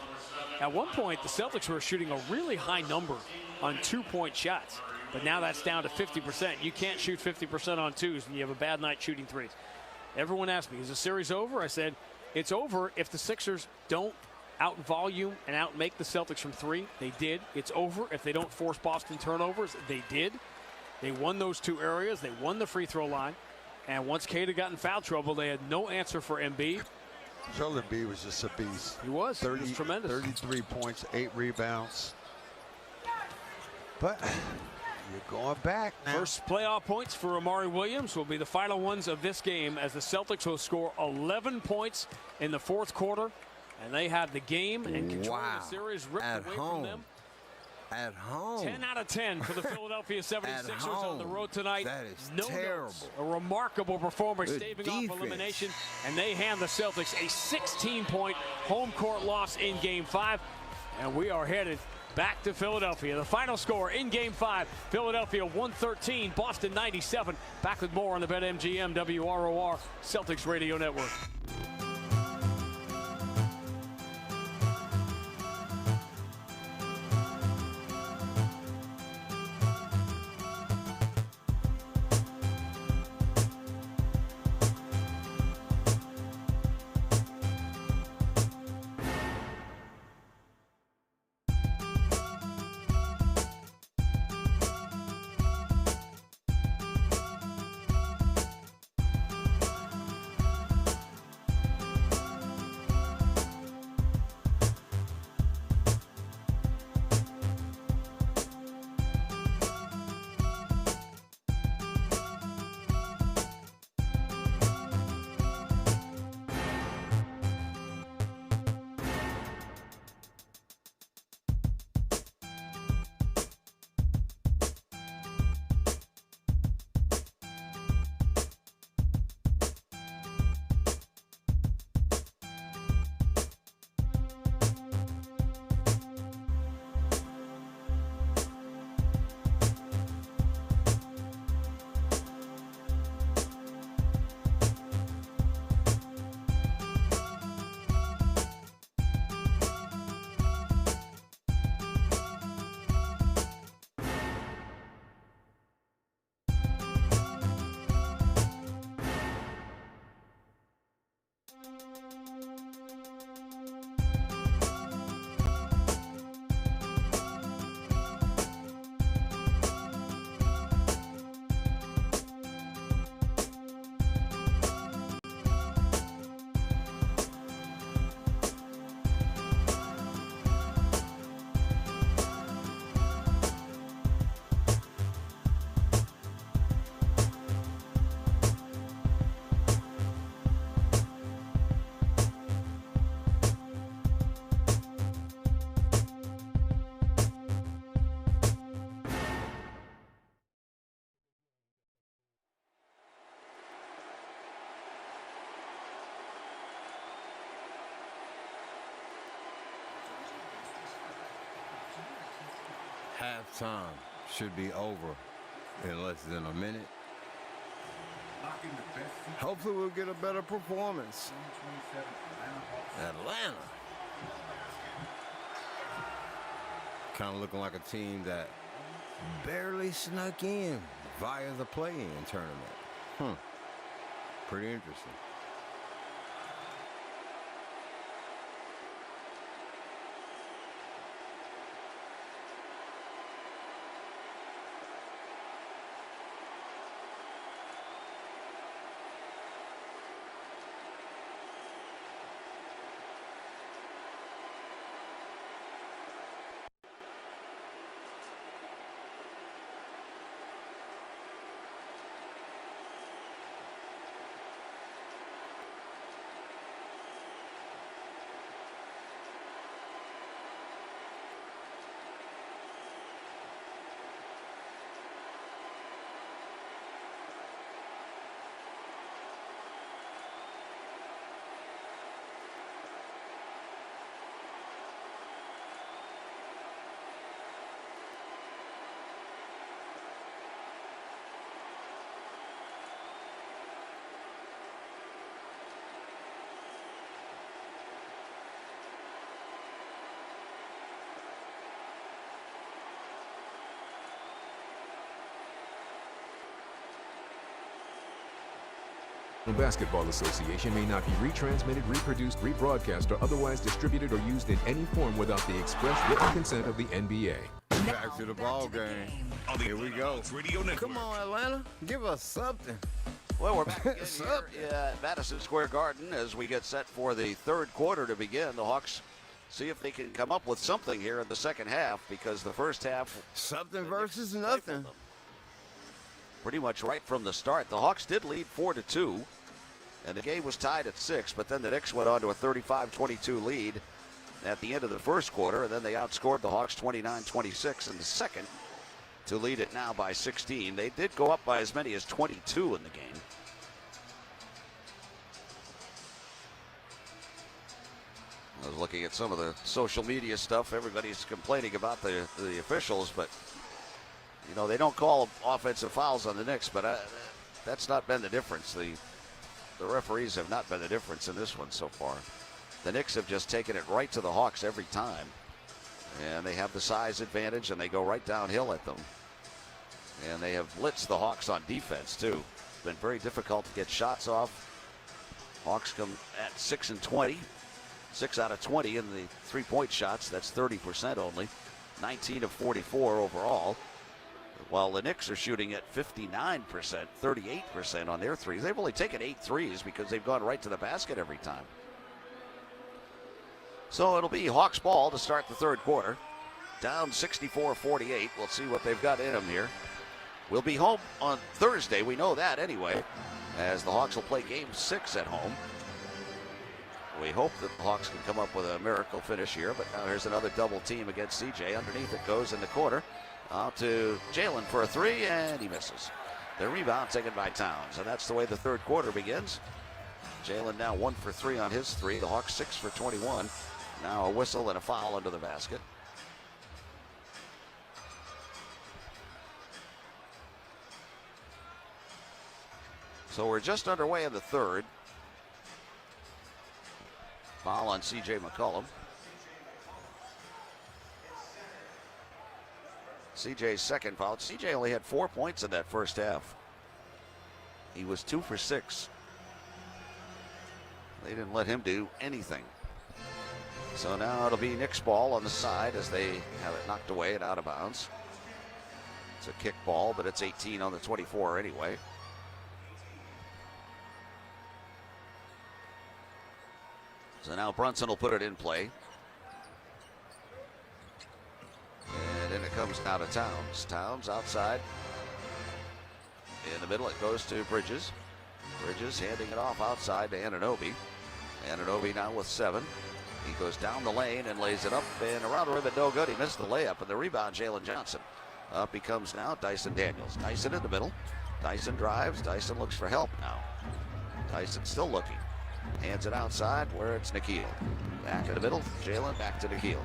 At one point, the Celtics were shooting a really high number on 2-point shots, but now that's down to 50%. You can't shoot 50% on 2s when you have a bad night shooting 3s. Everyone asked me, is the series over? I said, it's over if the Sixers don't out-volume and out-make the Celtics from 3. They did. It's over if they don't force Boston turnovers. They did. They won those 2 areas. They won the free throw line. And once Queta got in foul trouble, they had no answer for Embiid. Joel Embiid was just a beast. He was. He was tremendous. 33 points, 8 rebounds. But you're going back now. First playoff points for Amari Williams will be the final ones of this game, as the Celtics will score 11 points in the fourth quarter, and they have the game and control the series ripped away from them. At home. 10 out of 10 for the Philadelphia 76ers on the road tonight. That is no terrible. Notes. A remarkable performance, Good staving defense. off elimination, and they hand the Celtics a 16-point home court loss in Game 5, and we are headed back to Philadelphia. The final score in Game 5, Philadelphia 113, Boston 97. Back with more on the BetMGM WROR Celtics Radio Network. Halftime should be over in less than a minute. Hopefully we'll get a better performance. Atlanta. Kind of looking like a team that barely snuck in via the play-in tournament. Pretty interesting. The Basketball Association may not be retransmitted, reproduced, rebroadcast, or otherwise distributed or used in any form without the express written consent of the NBA. Back to the ball game. Here we go. Come on, Atlanta. Give us something. Well, we're back again here at Madison Square Garden as we get set for the third quarter to begin. The Hawks see if they can come up with something here in the second half, because the first half... Something versus nothing. Pretty much right from the start. The Hawks did lead 4-2, and the game was tied at 6, but then the Knicks went on to a 35-22 lead at the end of the first quarter, and then they outscored the Hawks 29-26 in the second to lead it now by 16. They did go up by as many as 22 in the game. I was looking at some of the social media stuff. Everybody's complaining about the officials, but you know, they don't call offensive fouls on the Knicks, but that's not been the difference. The referees have not been the difference in this one so far. The Knicks have just taken it right to the Hawks every time, and they have the size advantage, and they go right downhill at them. And they have blitzed the Hawks on defense too. It's been very difficult to get shots off. Hawks come at 6-20, 6 out of 20 in the three-point shots. That's 30% only, 19 of 44 overall. While the Knicks are shooting at 59%, 38% on their threes. They've only taken 8 threes because they've gone right to the basket every time. So it'll be Hawks ball to start the third quarter. Down 64-48. We'll see what they've got in them here. We'll be home on Thursday. We know that anyway, as the Hawks will play Game 6 at home. We hope that the Hawks can come up with a miracle finish here, but now here's another double team against CJ. Underneath it goes in the corner. Out to Jalen for a three, and he misses. The rebound taken by Towns, and that's the way the third quarter begins. Jalen now 1 for 3 on his three. The Hawks 6 for 21. Now a whistle and a foul under the basket. So we're just underway in the third. Foul on C.J. McCollum. CJ's second foul. CJ only had 4 points in that first half. He was 2 for 6. They didn't let him do anything. So now it'll be Knicks ball on the side as they have it knocked away and out of bounds. It's a kick ball, but it's 18 on the 24 anyway. So now Brunson will put it in play. And then it comes now to Towns. Towns outside. In the middle, it goes to Bridges. Bridges handing it off outside to Anunoby. Anunoby now with 7. He goes down the lane and lays it up and around the rim, no good. He missed the layup, and the rebound, Jalen Johnson. Up he comes now, Dyson Daniels. Dyson in the middle. Dyson drives. Dyson looks for help now. Dyson still looking. Hands it outside where it's Nikhil. Back in the middle, Jalen back to Nikhil.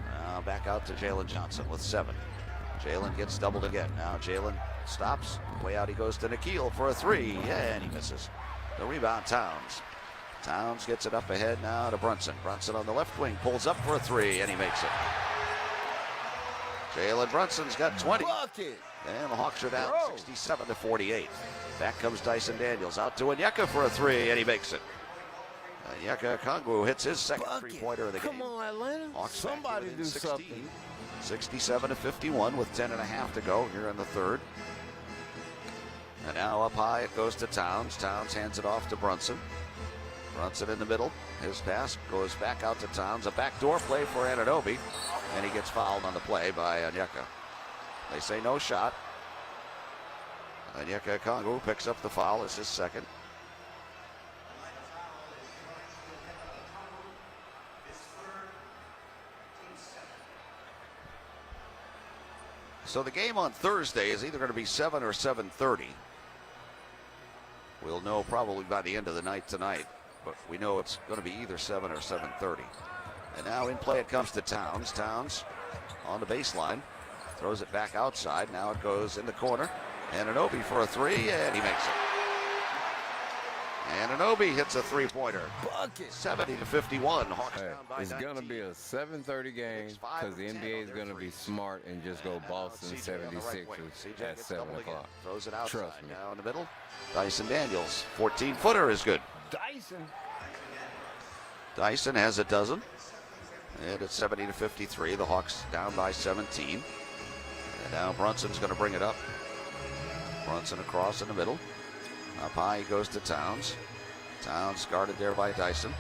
Now back out to Jalen Johnson with 7. Jalen gets doubled again. Now Jalen stops. Way out he goes to Nikhil for a 3. Yeah, and he misses. The rebound, Towns. Towns gets it up ahead now to Brunson. Brunson on the left wing pulls up for a 3, and he makes it. Jalen Brunson's got 20. Bucket. And the Hawks are down 67-48. Back comes Dyson Daniels out to Onyeka for a 3, and he makes it. Onyeka Okongwu hits his second three-pointer of the game. Come on, Atlanta. Hawks Somebody do 16, something. 67-51 with 10.5 to go here in the third. And now up high it goes to Towns. Towns hands it off to Brunson. Brunson in the middle. His pass goes back out to Towns. A backdoor play for Anunoby. And he gets fouled on the play by Onyeka. They say no shot. Onyeka Okongwu picks up the foul. It's his second. So the game on Thursday is either going to be 7 or 7:30. We'll know probably by the end of the night tonight, but we know it's going to be either 7 or 7:30. And now in play it comes to Towns. Towns on the baseline. Throws it back outside. Now it goes in the corner. Anunoby for a 3, and he makes it. Anunoby hits a three-pointer. Bucket. 70-51. Hawks down by It's 19. going to be a 7:30 game because the NBA is going to be smart and just go Boston 76ers at 7 o'clock. Throws it outside. Trust me. Now in the middle, Dyson Daniels. 14-footer is good. Dyson. Dyson has a dozen. And it's 70-53. The Hawks down by 17. And now Brunson's going to bring it up. Brunson across in the middle. Up high he goes to Towns. Towns guarded there by Dyson.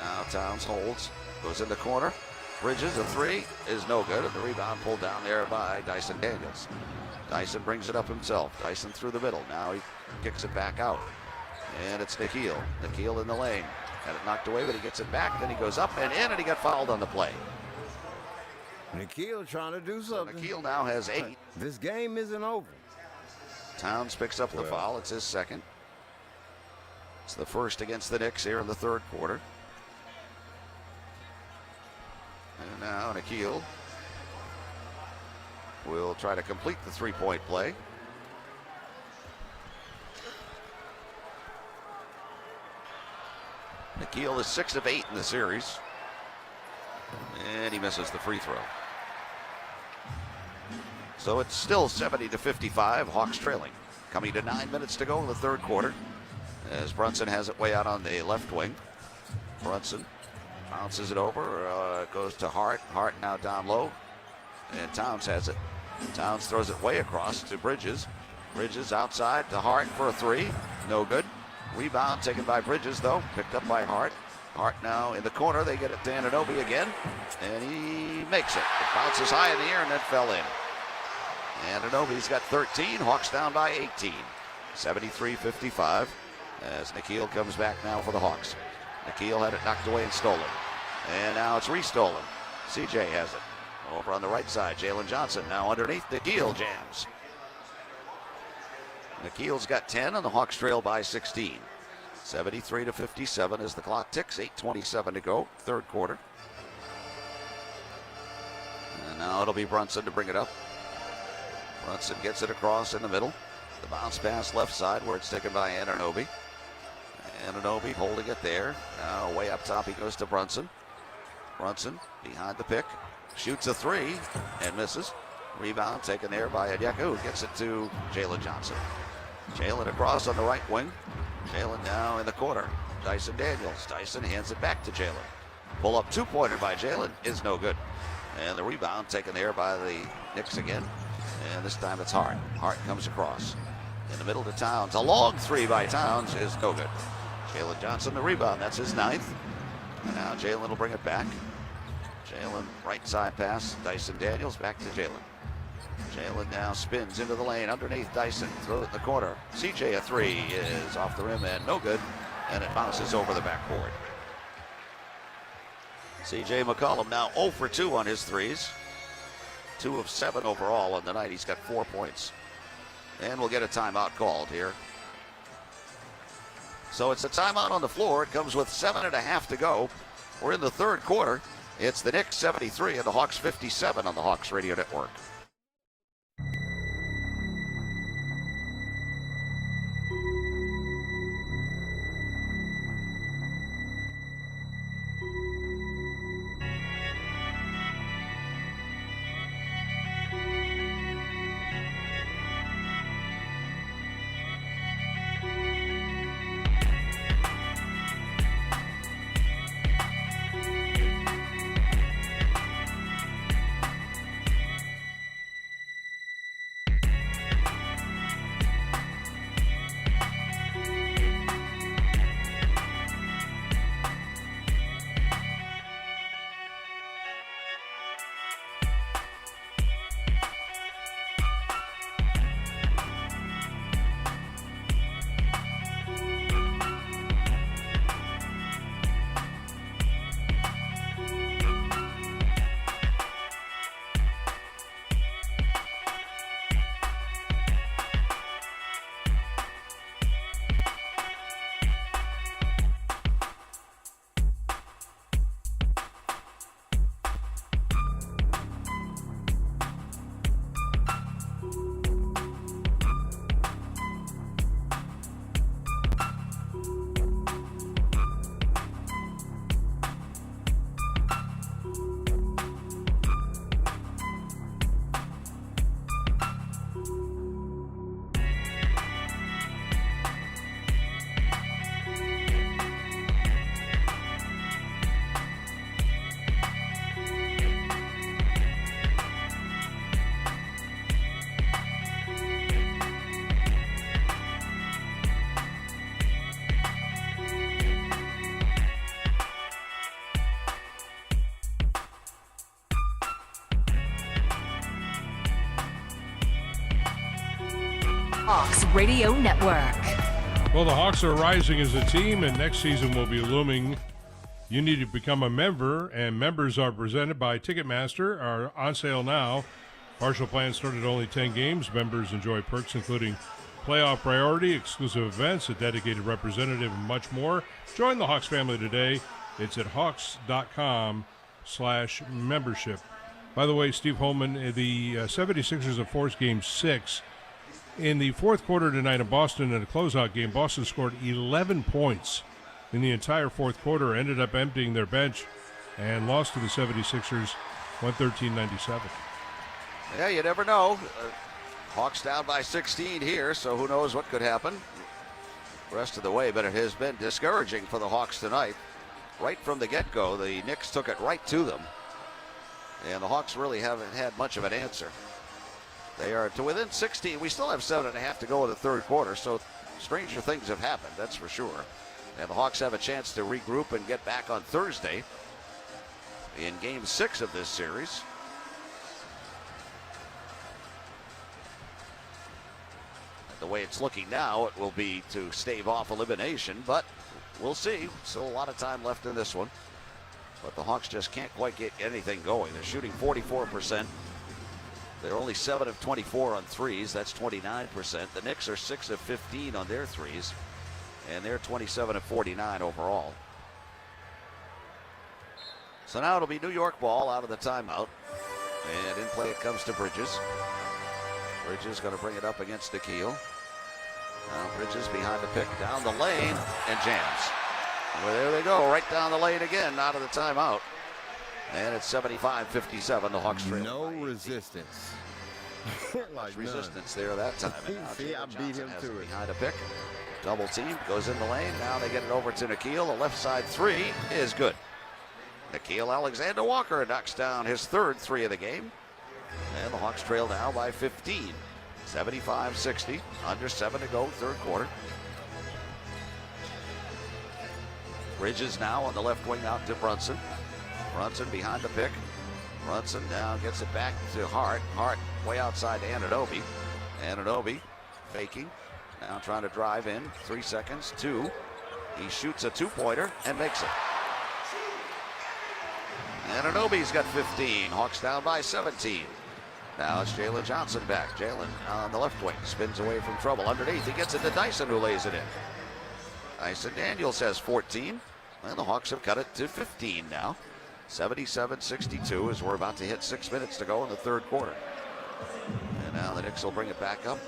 Now Towns holds. Goes in the corner. Bridges, a 3 is no good. And the rebound pulled down there by Dyson Daniels. Dyson brings it up himself. Dyson through the middle. Now he kicks it back out. And it's Nikhil. Nikhil in the lane. Had it knocked away, but he gets it back. Then he goes up and in, and he got fouled on the play. Nikhil trying to do something. Nikhil now has 8. This game isn't over. Towns picks up the foul. It's his second. It's the first against the Knicks here in the third quarter. And now Nikhil will try to complete the three-point play. Nikhil is 6 of 8 in the series. And he misses the free throw. So it's still 70-55. Hawks trailing. Coming to 9 minutes to go in the third quarter. As Brunson has it way out on the left wing. Brunson bounces it over. It goes to Hart. Hart now down low. And Towns has it. Towns throws it way across to Bridges. Bridges outside to Hart for a 3. No good. Rebound taken by Bridges, though. Picked up by Hart. Hart now in the corner. They get it to Anunoby again. And he makes it. It bounces high in the air and then fell in. Anunoby's got 13. Hawks down by 18. 73-55 as Nikhil comes back now for the Hawks. Nikhil had it knocked away and stolen. And now it's restolen. CJ has it. Over on the right side, Jalen Johnson now underneath. Nikhil jams. Nikhil's got 10 and the Hawks trail by 16. 73-57 as the clock ticks. 8:27 to go, third quarter. And now it'll be Brunson to bring it up. Brunson gets it across in the middle. The bounce pass left side where it's taken by Anunoby. Anunoby holding it there. Now way up top he goes to Brunson. Brunson behind the pick. Shoots a 3 and misses. Rebound taken there by Onyeka, who gets it to Jalen Johnson. Jalen across on the right wing. Jalen now in the corner. Dyson Daniels. Dyson hands it back to Jalen. Pull up two-pointer by Jalen is no good. And the rebound taken there by the Knicks again. And this time it's Hart. Hart comes across. In the middle to Towns. A long three by Towns is no good. Jalen Johnson the rebound. That's his ninth. And now Jalen will bring it back. Jalen right side pass. Dyson Daniels back to Jalen. Jalen now spins into the lane underneath Dyson. Throw it in the corner. CJ a three is off the rim and no good. And it bounces over the backboard. CJ McCollum now 0 for 2 on his threes. 2 of 7 overall on the night. He's got 4 points. And we'll get a timeout called here. So it's a timeout on the floor. It comes with 7.5 to go. We're in the third quarter. It's the Knicks 73 and the Hawks 57 on the Hawks Radio Network. Hawks Radio Network. Well, the Hawks are rising as a team, and next season will be looming. You need to become a member, and members are presented by Ticketmaster, are on sale now. Partial plans start at only 10 games. Members enjoy perks including playoff priority, exclusive events, a dedicated representative, and much more. Join the Hawks family today. It's at hawks.com/membership. By the way, Steve Holman, the 76ers have forced Game 6. In the fourth quarter tonight in Boston in a closeout game, Boston scored 11 points in the entire fourth quarter, ended up emptying their bench, and lost to the 76ers 113-97. Yeah, you never know. Hawks down by 16 here, so who knows what could happen the rest of the way, but it has been discouraging for the Hawks tonight. Right from the get-go, the Knicks took it right to them, and the Hawks really haven't had much of an answer. They are to within 16. We still have 7.5 to go in the third quarter, so stranger things have happened, that's for sure. And the Hawks have a chance to regroup and get back on Thursday in Game 6 of this series. The way it's looking now, it will be to stave off elimination, but we'll see. Still a lot of time left in this one. But the Hawks just can't quite get anything going. They're shooting 44%. They're only 7 of 24 on threes. That's 29%. The Knicks are 6 of 15 on their threes, and they're 27 of 49 overall. So now it'll be New York ball out of the timeout. And in play it comes to Bridges. Bridges going to bring it up against Nikhil. Now Bridges behind the pick, down the lane, and jams. Well, there they go, right down the lane again, out of the timeout. And it's 75-57, the Hawks trail. No resistance. Like resistance there that time. See, I beat him to it. Behind a pick. Double team, goes in the lane. Now they get it over to Nikhil. The left side three is good. Nikhil Alexander Walker knocks down his third three of the game. And the Hawks trail now by 15. 75-60. Under 7 to go, third quarter. Bridges now on the left wing out to Brunson. Brunson behind the pick. Brunson now gets it back to Hart. Hart way outside to Anunoby. Anunoby faking. Now trying to drive in. 3 seconds. 2. He shoots a two-pointer and makes it. Anunoby's got 15. Hawks down by 17. Now it's Jalen Johnson back. Jalen on the left wing. Spins away from trouble. Underneath, he gets it to Dyson, who lays it in. Dyson Daniels has 14. And the Hawks have cut it to 15 now. 77-62 as we're about to hit 6 minutes to go in the third quarter. And now the Knicks will bring it back up.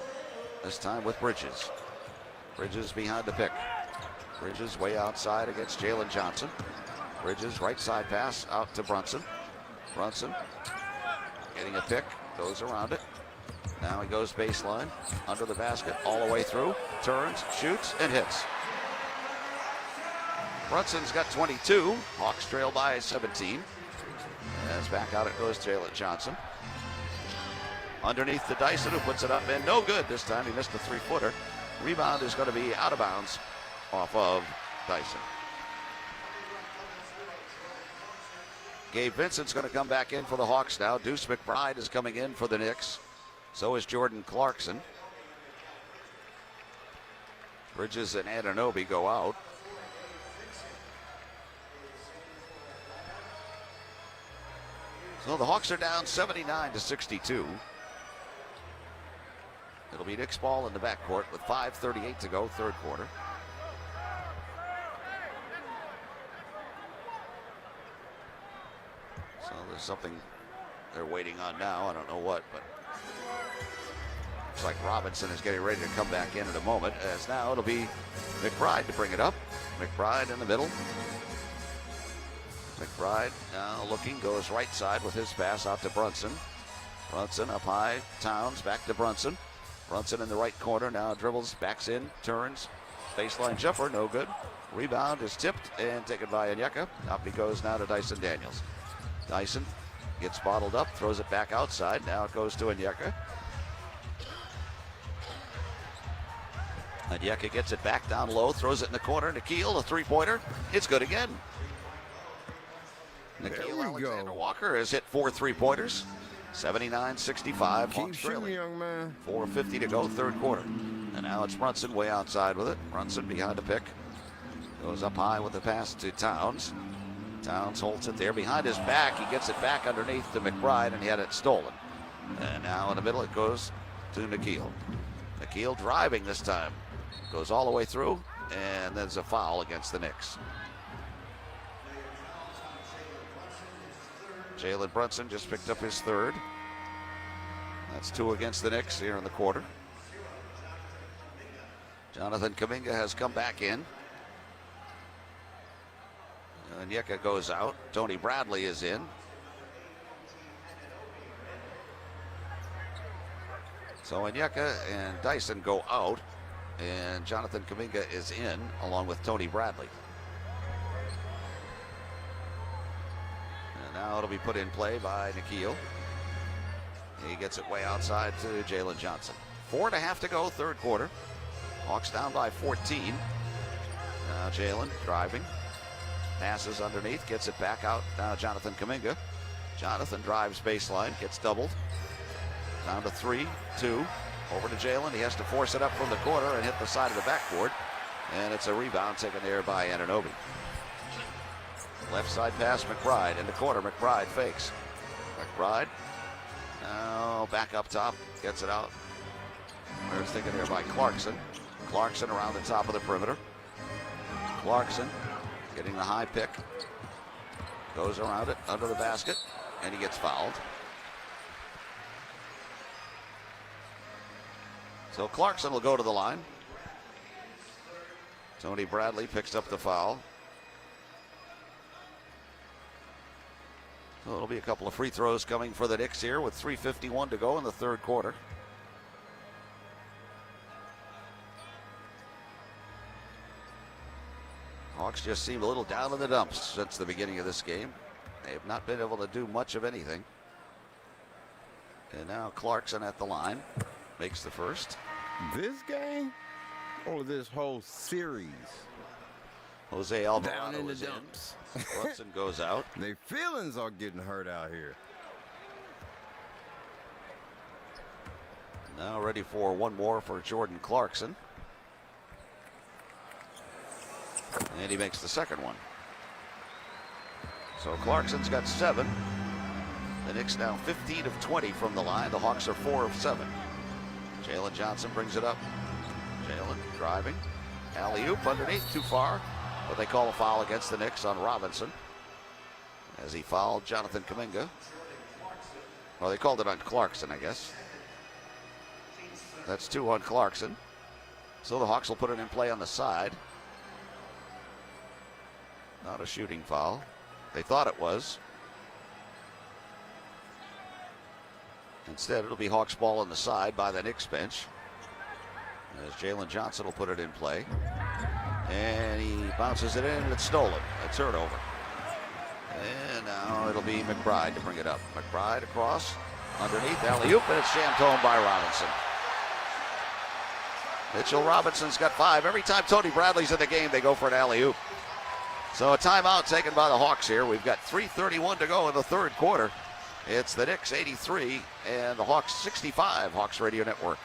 This time with Bridges. Bridges behind the pick. Bridges way outside against Jalen Johnson. Bridges right side pass out to Brunson. Brunson getting a pick. Goes around it. Now he goes baseline. Under the basket. All the way through. Turns. Shoots. And hits. Brunson's got 22. Hawks trail by 17. As back out it goes Jalen Johnson. Underneath to Dyson, who puts it up and no good. This time he missed a three-footer. Rebound is going to be out of bounds off of Dyson. Gabe Vincent's going to come back in for the Hawks now. Deuce McBride is coming in for the Knicks. So is Jordan Clarkson. Bridges and Anunoby go out. So the Hawks are down 79-62. It'll be Knicks ball in the backcourt with 5:38 to go, third quarter. So there's something they're waiting on now. I don't know what, but looks like Robinson is getting ready to come back in a moment. As now it'll be McBride to bring it up. McBride in the middle. McBride now looking, goes right side with his pass out to Brunson. Brunson up high. Towns back to Brunson. Brunson in the right corner now dribbles, backs in, turns. Baseline jumper, no good. Rebound is tipped and taken by Onyeka. Up he goes now to Dyson Daniels. Dyson gets bottled up, throws it back outside. Now it goes to Onyeka. Onyeka gets it back down low, throws it in the corner. Nikhil, a three-pointer. It's good again. Nikhil Alexander Walker has hit 4 3-pointers. 79-65. Keep shooting, young man. 4:50 to go, third quarter. And now it's Brunson way outside with it. Brunson behind the pick. Goes up high with the pass to Towns. Towns holds it there behind his back. He gets it back underneath to McBride, and he had it stolen. And now in the middle it goes to Nikhil. Nikhil driving this time. Goes all the way through, and there's a foul against the Knicks. Jalen Brunson just picked up his third. That's 2 against the Knicks here in the quarter. Jonathan Kuminga has come back in. Onyeka goes out. Tony Bradley is in. So Onyeka and Dyson go out, and Jonathan Kuminga is in along with Tony Bradley. Now it'll be put in play by Nikhil. He gets it way outside to Jalen Johnson. 4.5 to go, third quarter. Hawks down by 14. Now Jalen driving. Passes underneath, gets it back out. Now Jonathan Kuminga. Jonathan drives baseline, gets doubled. Down to 3, 2. Over to Jalen. He has to force it up from the corner and hit the side of the backboard. And it's a rebound taken there by Anunoby. Left side pass, McBride in the corner. McBride fakes. McBride now back up top, gets it out. There's taken there by Clarkson. Clarkson around the top of the perimeter. Clarkson getting the high pick. Goes around it, under the basket, and he gets fouled. So Clarkson will go to the line. Tony Bradley picks up the foul. So it'll be a couple of free throws coming for the Knicks here with 3:51 to go in the third quarter. Hawks just seem a little down in the dumps since the beginning of this game. They have not been able to do much of anything. And now Clarkson at the line makes the first. This game or this whole series? Jose Alvarado down in the is dumps. Brunson goes out. Their feelings are getting hurt out here. Now ready for one more for Jordan Clarkson. And he makes the second one. So Clarkson's got 7. The Knicks now 15 of 20 from the line. The Hawks are 4 of 7. Jalen Johnson brings it up. Jalen driving. Alley-oop underneath, too far. But they call a foul against the Knicks on Robinson as he fouled Jonathan Kuminga. Well, they called it on Clarkson, I guess. That's 2 on Clarkson. So the Hawks will put it in play on the side. Not a shooting foul. They thought it was. Instead, it'll be Hawks ball on the side by the Knicks bench. As Jalen Johnson will put it in play. And he bounces it in, and it's stolen. A turnover. And now it'll be McBride to bring it up. McBride across, underneath, alley-oop, and it's jammed home by Robinson. Mitchell Robinson's got 5. Every time Tony Bradley's in the game, they go for an alley-oop. So a timeout taken by the Hawks here. We've got 3:31 to go in the third quarter. It's the Knicks 83 and the Hawks 65. Hawks Radio Network.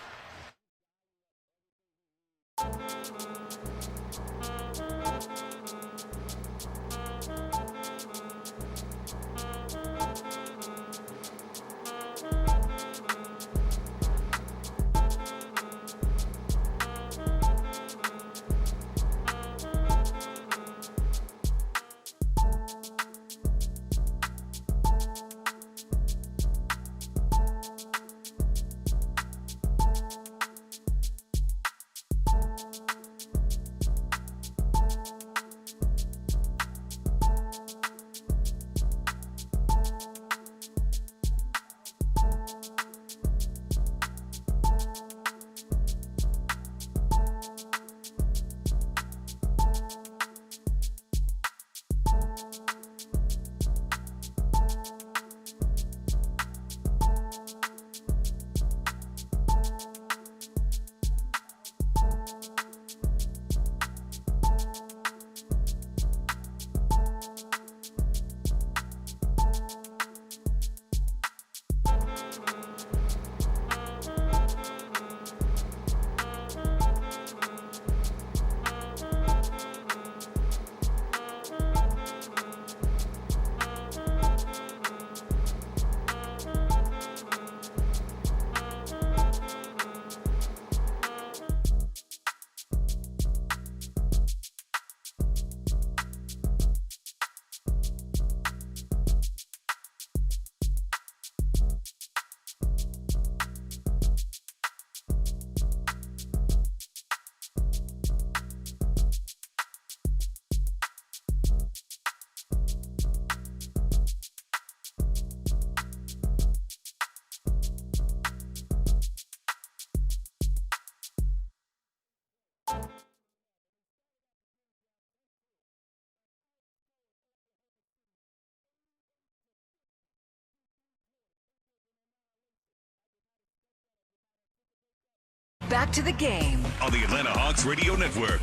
Back to the game on the Atlanta Hawks Radio Network.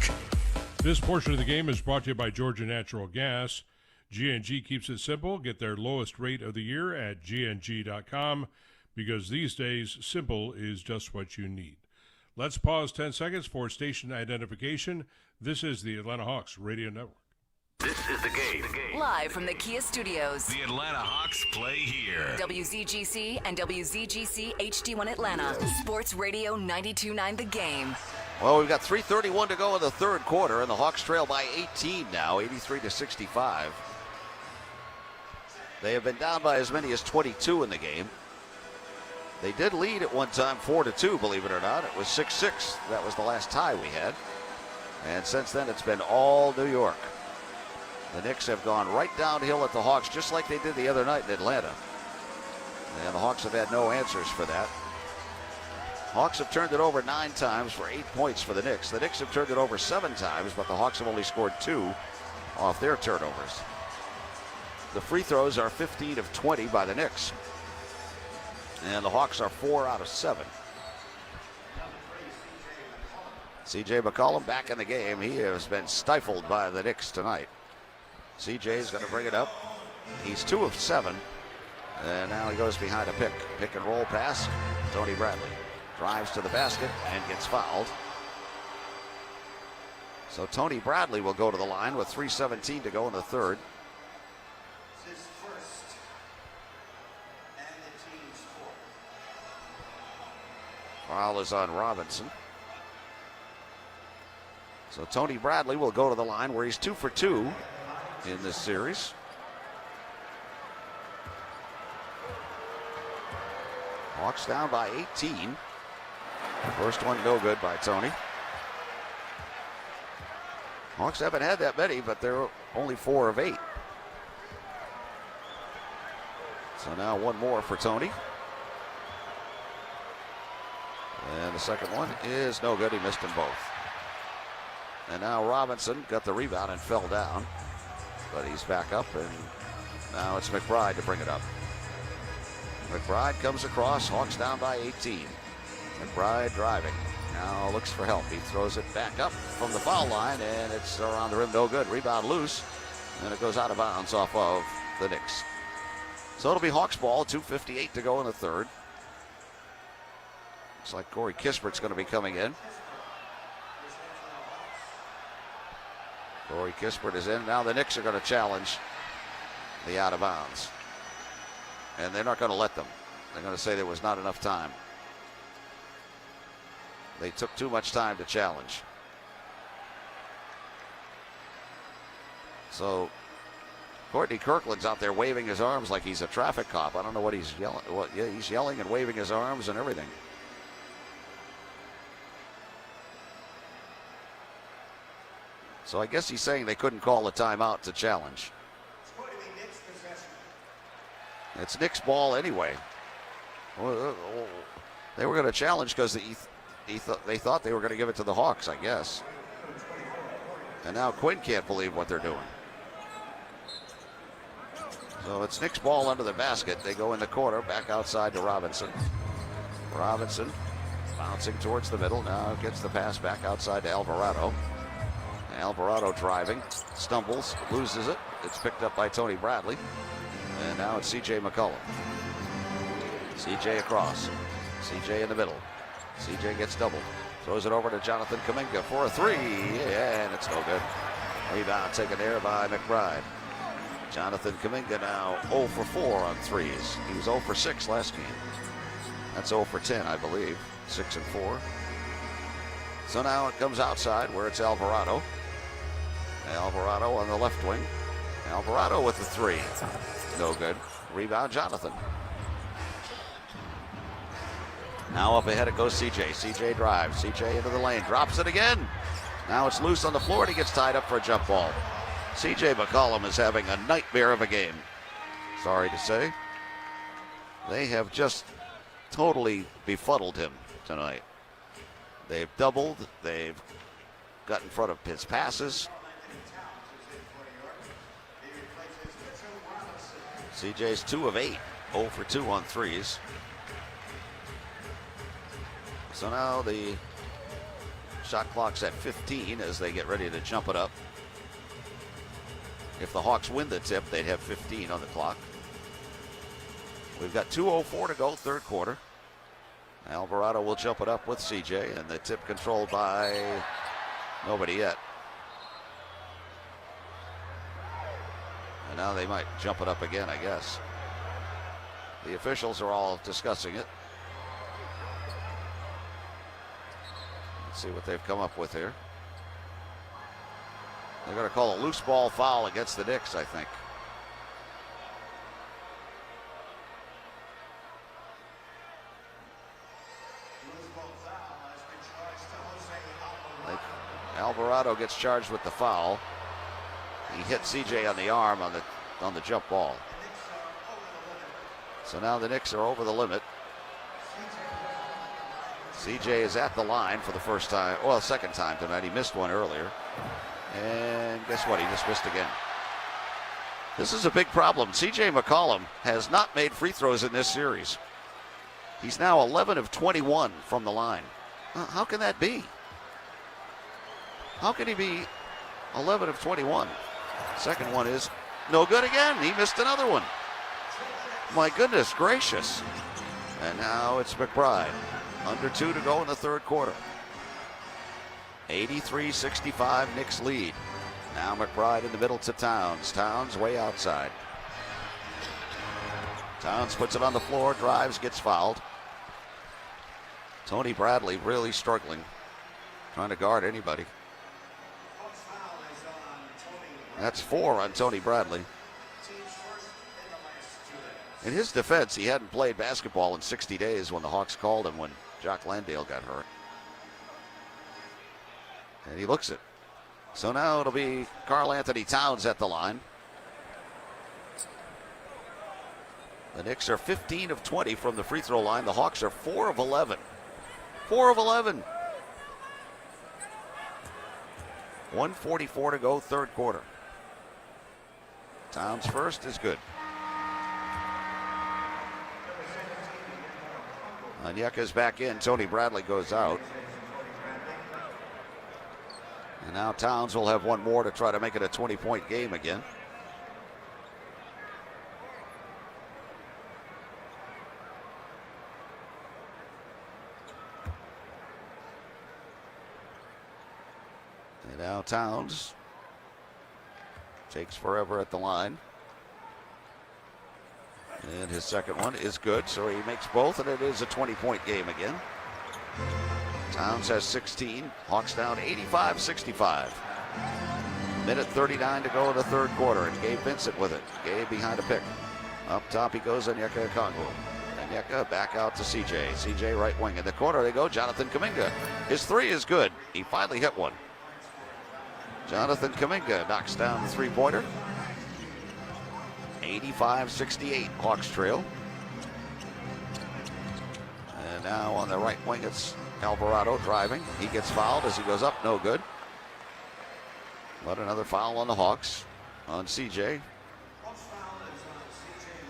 This portion of the game is brought to you by Georgia Natural Gas. G&G keeps it simple. Get their lowest rate of the year at gng.com because these days, simple is just what you need. Let's pause 10 seconds for station identification. This is the Atlanta Hawks Radio Network. This is the game. live from the Kia Studios. The Atlanta Hawks play here. WZGC and WZGC HD1 Atlanta. Sports Radio 92.9 The Game. Well, we've got 3:31 to go in the third quarter, and the Hawks trail by 18 now, 83-65. They have been down by as many as 22 in the game. They did lead at one time 4-2, believe it or not. It was 6-6. That was the last tie we had. And since then, it's been all New York. The Knicks have gone right downhill at the Hawks, just like they did the other night in Atlanta. And the Hawks have had no answers for that. Hawks have turned it over 9 times for 8 points for the Knicks. The Knicks have turned it over 7 times, but the Hawks have only scored 2. off their turnovers. The free throws are 15 of 20 by the Knicks. And the Hawks are 4 out of 7. C.J. McCollum back in the game. He has been stifled by the Knicks tonight. C.J. is going to bring it up. He's 2 of 7. And now he goes behind a pick. Pick and roll pass. Tony Bradley drives to the basket and gets fouled. So Tony Bradley will go to the line with 3:17 to go in the third. Foul is on Robinson. So Tony Bradley will go to the line where he's 2 for 2 in this series. Hawks down by 18. First one no good by Tony. Hawks haven't had that many, but they're only 4 of 8. So now one more for Tony. And the second one is no good. He missed them both. And now Robinson got the rebound and fell down. But he's back up, and now it's McBride to bring it up. McBride comes across. Hawks down by 18. McBride driving. Now looks for help. He throws it back up from the foul line, and it's around the rim. No good. Rebound loose. And it goes out of bounds off of the Knicks. So it'll be Hawks ball. 2:58 to go in the third. Looks like Corey Kispert's going to be coming in. Corey Kispert is in. Now the Knicks are going to challenge the out of bounds. And they're not going to let them. They're going to say there was not enough time. They took too much time to challenge. So Courtney Kirkland's out there waving his arms like he's a traffic cop. I don't know what he's yelling. Yeah, he's yelling and waving his arms and everything. So I guess he's saying they couldn't call a timeout to challenge. It's Knicks ball anyway. They were going to challenge because they thought they were going to give it to the Hawks, I guess. And now Quinn can't believe what they're doing. So it's Knicks ball under the basket. They go in the corner, back outside to Robinson. Robinson bouncing towards the middle. Now gets the pass back outside to Alvarado. Alvarado driving, stumbles, loses it. It's picked up by Tony Bradley. And now it's C.J. McCollum. C.J. across. C.J. in the middle. C.J. gets doubled. Throws it over to Jonathan Kuminga for a three. And it's no good. Rebound taken there by McBride. Jonathan Kuminga now 0 for 4 on threes. He was 0 for 6 last game. That's 0 for 10, I believe. 6 and 4. So now it comes outside where it's Alvarado. Alvarado on the left wing. Alvarado with the three. No good. Rebound Jonathan. Now up ahead it goes CJ. CJ drives. CJ into the lane. Drops it again. Now it's loose on the floor and he gets tied up for a jump ball. CJ McCollum is having a nightmare of a game. Sorry to say. They have just totally befuddled him tonight. They've doubled. They've got in front of his passes. CJ's 2 of 8, 0 for 2 on threes. So now the shot clock's at 15 as they get ready to jump it up. If the Hawks win the tip, they'd have 15 on the clock. We've got 2:04 to go, third quarter. Alvarado will jump it up with CJ, and the tip controlled by nobody yet. And now they might jump it up again, I guess. The officials are all discussing it. Let's see what they've come up with here. They're going to call a loose ball foul against the Knicks, I think. Alvarado gets charged with the foul. He hit CJ on the arm on the jump ball. So now the Knicks are over the limit. CJ is at the line for the first time, well, second time tonight. He missed one earlier. And guess what? He just missed again. This is a big problem. C.J. McCollum has not made free throws in this series. He's now 11 of 21 from the line. How can that be? How can he be 11 of 21? Second one is no good again. He missed another one. My goodness gracious. And now it's McBride. Under 2 to go in the third quarter. 83-65 Knicks lead. Now McBride in the middle to Towns. Towns way outside. Towns puts it on the floor, drives, gets fouled. Tony Bradley really struggling, trying to guard anybody. That's 4 on Tony Bradley. In his defense, he hadn't played basketball in 60 days when the Hawks called him when Jock Landale got hurt. And he looks it. So now it'll be Karl Anthony Towns at the line. The Knicks are 15 of 20 from the free throw line. The Hawks are 4 of 11. 4 of 11. 1:44 to go, third quarter. Towns first is good. Onyeka's back in. Tony Bradley goes out. And now Towns will have one more to try to make it a 20-point game again. And now Towns takes forever at the line. And his second one is good, so he makes both, and it is a 20-point game again. Towns has 16. Hawks down 85-65. Minute 39 to go in the third quarter, and Gabe Vincent with it. Gabe behind a pick. Up top he goes, Onyeka Okongwu. Onyeka back out to CJ. CJ right wing. In the corner they go, Jonathan Kuminga. His three is good. He finally hit one. Jonathan Kuminga knocks down the three-pointer. 85-68, Hawks trail. And now on the right wing, it's Alvarado driving. He gets fouled as he goes up, no good. But another foul on the Hawks, on CJ.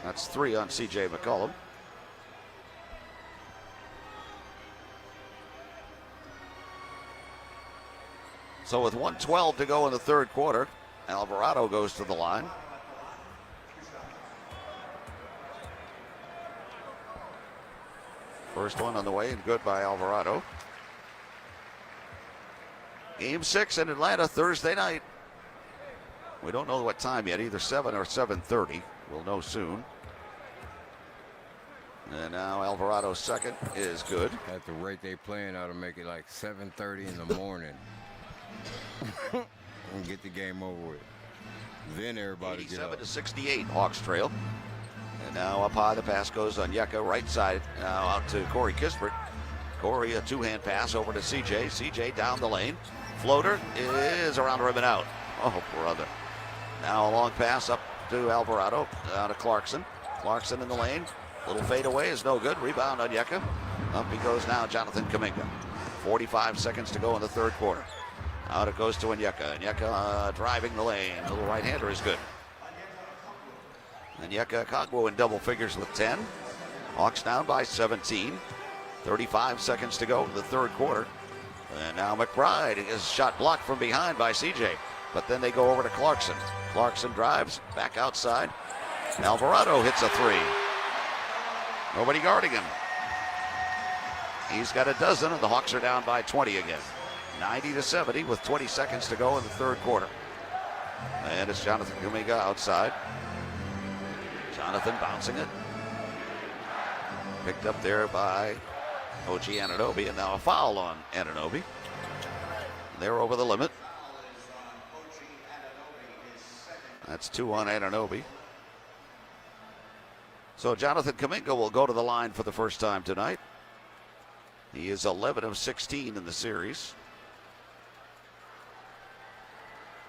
That's 3 on CJ McCollum. So with 1:12 to go in the third quarter, Alvarado goes to the line. First one on the way and good by Alvarado. Game 6 in Atlanta Thursday night. We don't know what time yet, either 7 or 7:30. We'll know soon. And now Alvarado's second is good. At the rate they playing, ought to make it like 7:30 in the morning. And get the game over with. Then everybody get up. 87-68, Hawks trail. And now up high, the pass goes on Onyeka, right side, now out to Corey Kispert. Corey, a two-hand pass over to CJ. CJ down the lane. Floater is around the rim and out. Oh, brother. Now a long pass up to Alvarado, down to Clarkson. Clarkson in the lane. Little fade away is no good. Rebound on Onyeka. Up he goes now, Jonathan Kuminga. 45 seconds to go in the third quarter. Out it goes to Onyeka. Onyeka driving the lane. A little right-hander is good. Onyeka Okongwu in double figures with 10. Hawks down by 17. 35 seconds to go in the third quarter. And now McBride is shot blocked from behind by CJ. But then they go over to Clarkson. Clarkson drives back outside. Alvarado hits a three. Nobody guarding him. He's got a dozen, and the Hawks are down by 20 again. 90-70 with 20 seconds to go in the third quarter. And it's Jonathan Kuminga outside. Jonathan bouncing it. Picked up there by OG Anunoby, and now a foul on Anunoby. They're over the limit. That's 2 on Anunoby. So Jonathan Kuminga will go to the line for the first time tonight. He is 11 of 16 in the series.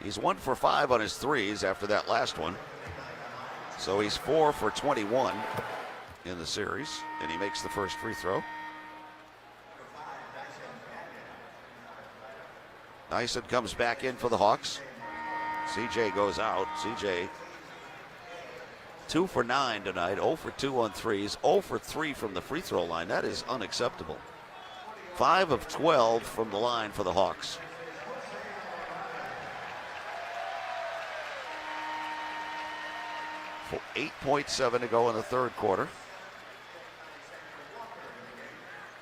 He's 1 for 5 on his threes after that last one. So he's 4 for 21 in the series, and he makes the first free throw. Dyson comes back in for the Hawks. CJ goes out. CJ 2 for 9 tonight, 0 for 2 on threes, 0 for 3 from the free throw line. That is unacceptable. 5 of 12 from the line for the Hawks. For 8.7 to go in the third quarter.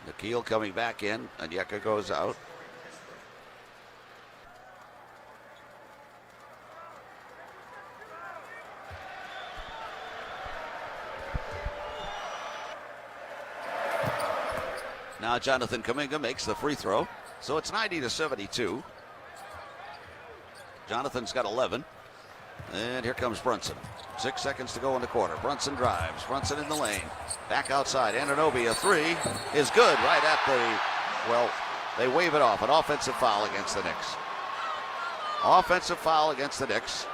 Nikhil coming back in. Onyeka goes out. Now Jonathan Kuminga makes the free throw. So it's 90-72. Jonathan's got 11. And here comes Brunson. 6 seconds to go in the quarter. Brunson drives. Brunson in the lane. Back outside. Anunoby, a three is good right at the, well, they wave it off. An offensive foul against the Knicks. Offensive foul against the Knicks.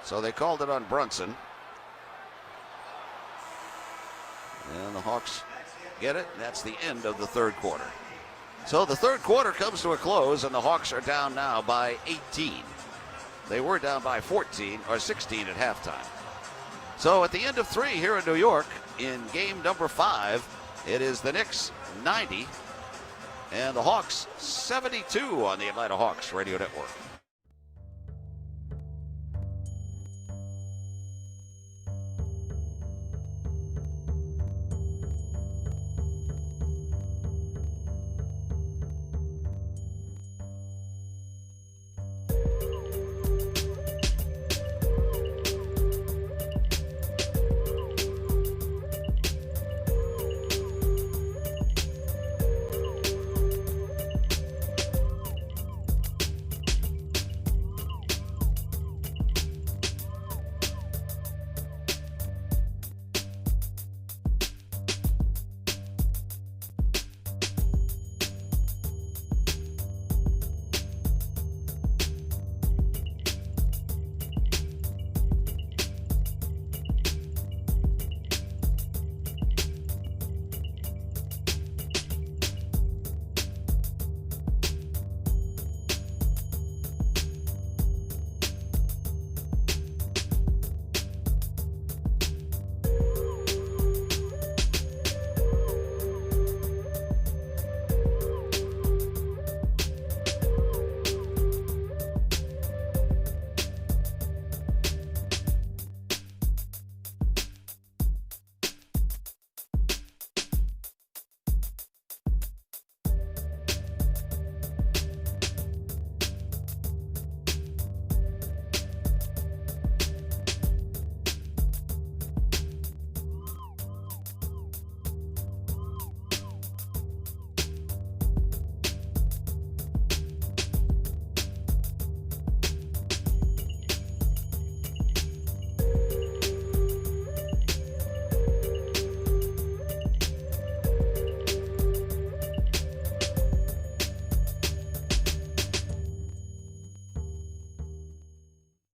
So they called it on Brunson. And the Hawks get it. That's the end of the third quarter. So the third quarter comes to a close, and the Hawks are down now by 18. They were down by 14 or 16 at halftime. So at the end of 3 here in New York, in game number 5, it is the Knicks 90 and the Hawks 72 on the Atlanta Hawks Radio Network.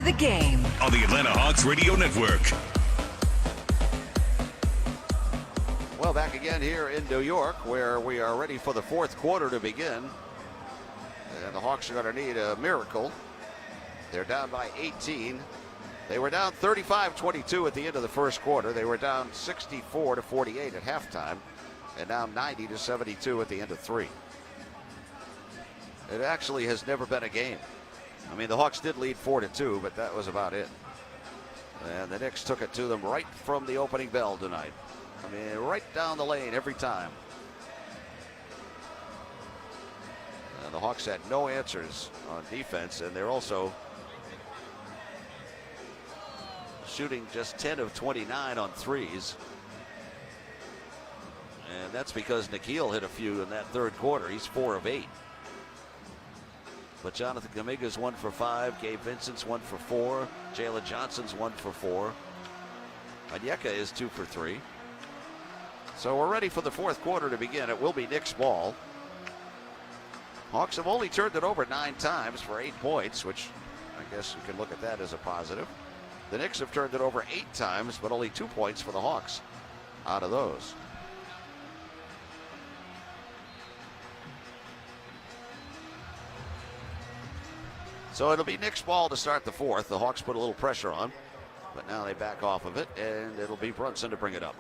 The game on the Atlanta Hawks Radio Network. Well, back again here in New York, where we are ready for the fourth quarter to begin. And the Hawks are going to need a miracle. They're down by 18. They were down 35-22 at the end of the first quarter. They were down 64-48 at halftime, and now 90-72 at the end of 3. It actually has never been a game. I mean, the Hawks did lead 4-2, but that was about it. And the Knicks took it to them right from the opening bell tonight. I mean, right down the lane every time. And the Hawks had no answers on defense, and they're also shooting just 10 of 29 on threes. And that's because Nikhil hit a few in that third quarter. He's 4 of 8. But Jonathan Kuminga's 1 for 5. Gabe Vincent's 1 for 4. Jalen Johnson's 1 for 4. Onyeka is 2 for 3. So we're ready for the fourth quarter to begin. It will be Knicks ball. Hawks have only turned it over 9 times for 8 points, which I guess you can look at that as a positive. The Knicks have turned it over 8 times, but only 2 points for the Hawks. out of those. So it'll be Knicks ball to start the fourth. The Hawks put a little pressure on, but now they back off of it, and it'll be Brunson to bring it up.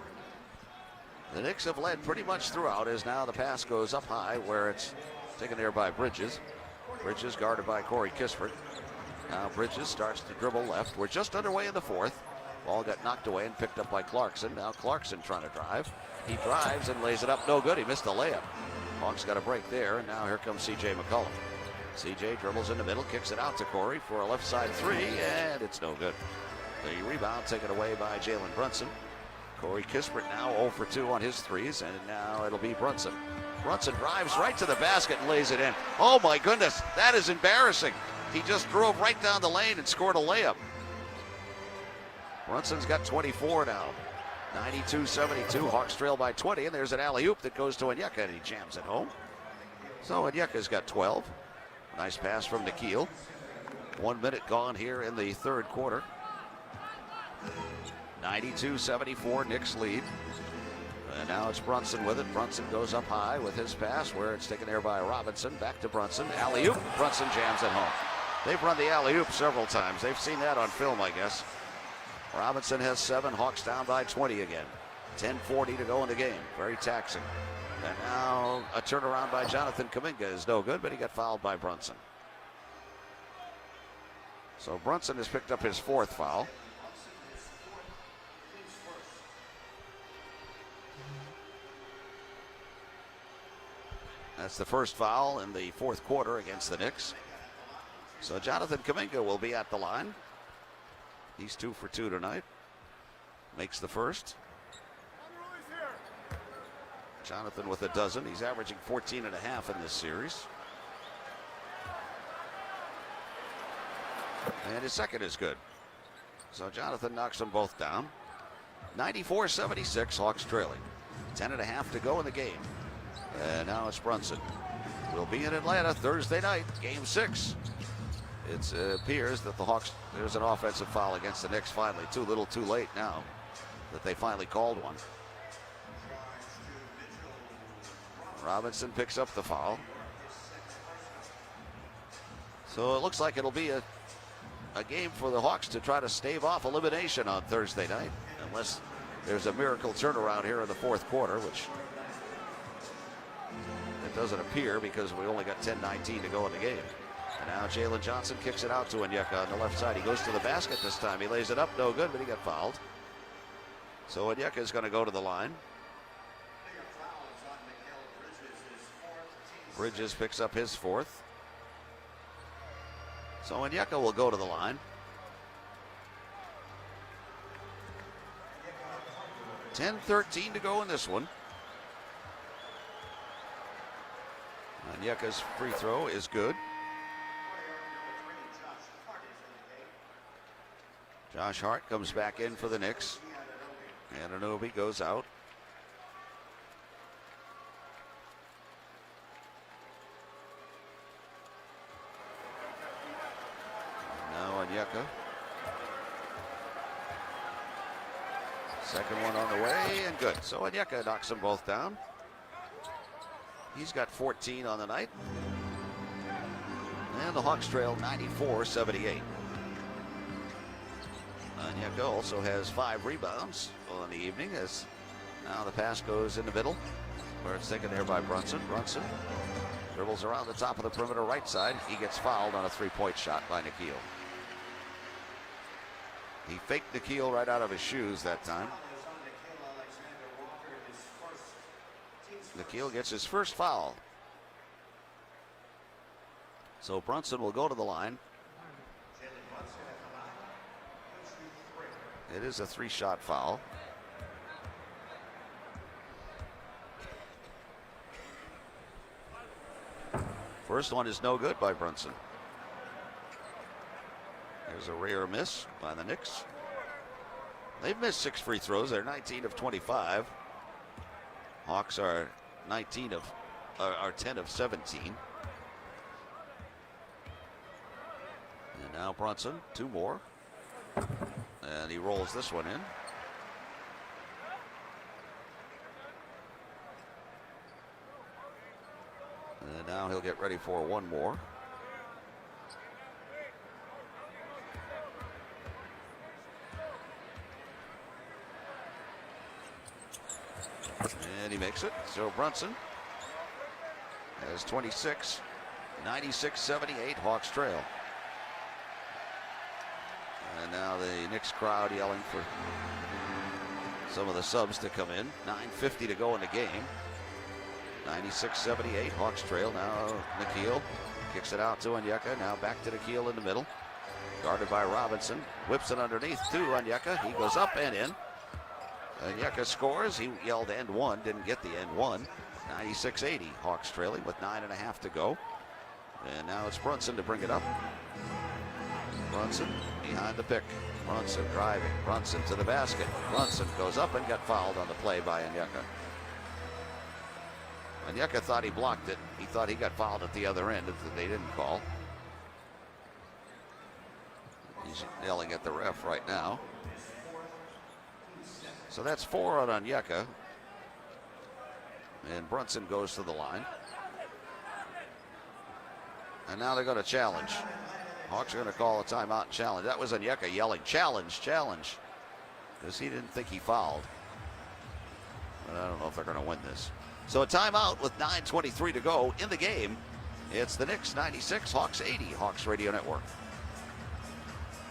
The Knicks have led pretty much throughout, as now the pass goes up high where it's taken there by Bridges. Bridges guarded by Corey Kispert. Now Bridges starts to dribble left. We're just underway in the fourth. Ball got knocked away and picked up by Clarkson. Now Clarkson trying to drive. He drives and lays it up. No good. He missed the layup. Hawks got a break there, and now here comes C.J. McCollum. C.J. dribbles in the middle, kicks it out to Corey for a left side three, and it's no good. The rebound taken away by Jalen Brunson. Corey Kispert now 0 for 2 on his threes, and now it'll be Brunson. Brunson drives right to the basket and lays it in. Oh my goodness, that is embarrassing. He just drove right down the lane and scored a layup. Brunson's got 24 now. 92-72, Hawks trail by 20, and there's an alley-oop that goes to Onyeka, and he jams it home. So Onyeka's got 12. Nice pass from Nikhil. 1 minute gone here in the third quarter. 92-74, Knicks lead. And now it's Brunson with it. Brunson goes up high with his pass where it's taken there by Robinson. Back to Brunson. Alley-oop. Brunson jams it home. They've run the alley-oop several times. They've seen that on film, I guess. Robinson has 7. Hawks down by 20 again. 10:40 to go in the game. Very taxing. And now a turnaround by Jonathan Kuminga is no good, but he got fouled by Brunson. So Brunson has picked up his 4th foul. That's the first foul in the 4th quarter against the Knicks. So Jonathan Kuminga will be at the line. He's 2 for 2 tonight. Makes the first. Jonathan with a dozen. He's averaging 14.5 in this series. And his second is good. So Jonathan knocks them both down. 94-76, Hawks trailing. 10.5 to go in the game. And now it's Brunson. We'll be in Atlanta Thursday night, game 6. It appears that the Hawks, there's an offensive foul against the Knicks finally. Too little, too late now that they finally called one. Robinson picks up the foul. So it looks like it'll be a game for the Hawks to try to stave off elimination on Thursday night, unless there's a miracle turnaround here in the 4th quarter, which it doesn't appear because we only got 10:19 to go in the game. And now Jalen Johnson kicks it out to Onyeka on the left side. He goes to the basket this time. He lays it up, no good, but he got fouled. So Onyeka is going to go to the line. Bridges picks up his 4th. So Onyeka will go to the line. 10:13 to go in this one. Onyeka's free throw is good. Josh Hart comes back in for the Knicks. Anunoby goes out. Now Onyeka. Second one on the way and good. So Onyeka knocks them both down. He's got 14 on the night. And the Hawks trail 94-78. Onyeka also has 5 rebounds on the evening, as now the pass goes in the middle where it's taken there by Brunson. Brunson dribbles around the top of the perimeter right side. He gets fouled on a 3-point shot by Nikhil. He faked Nikhil right out of his shoes that time. Nikhil gets his first foul. So Brunson will go to the line. It is a 3-shot foul. First one is no good by Brunson. There's a rare miss by the Knicks. They've missed 6 free throws. They're 19 of 25. Hawks are 10 of 17. And now Brunson, 2 more. And he rolls this one in. And now he'll get ready for one more. And he makes it. So Brunson has 26, 96-78. Hawks trail. And now the Knicks crowd yelling for some of the subs to come in. 9:50 to go in the game. 96-78. Hawks trail. Now Nikhil kicks it out to Onyeka. Now back to Nikhil in the middle. Guarded by Robinson. Whips it underneath to Onyeka. He goes up and in. Onyeka scores. He yelled end one. Didn't get the end one. 96-80. Hawks trailing with 9.5 to go. And now it's Brunson to bring it up. Brunson behind the pick. Brunson driving. Brunson to the basket. Brunson goes up and got fouled on the play by Onyeka. Onyeka thought he blocked it. He thought he got fouled at the other end that they didn't call. He's yelling at the ref right now. So that's 4 on Onyeka. And Brunson goes to the line. And now they're going to challenge. Hawks are going to call a timeout and challenge. That was Onyeka yelling, challenge, challenge. Because he didn't think he fouled. But I don't know if they're going to win this. So a timeout with 9:23 to go in the game. It's the Knicks 96, Hawks 80, Hawks Radio Network.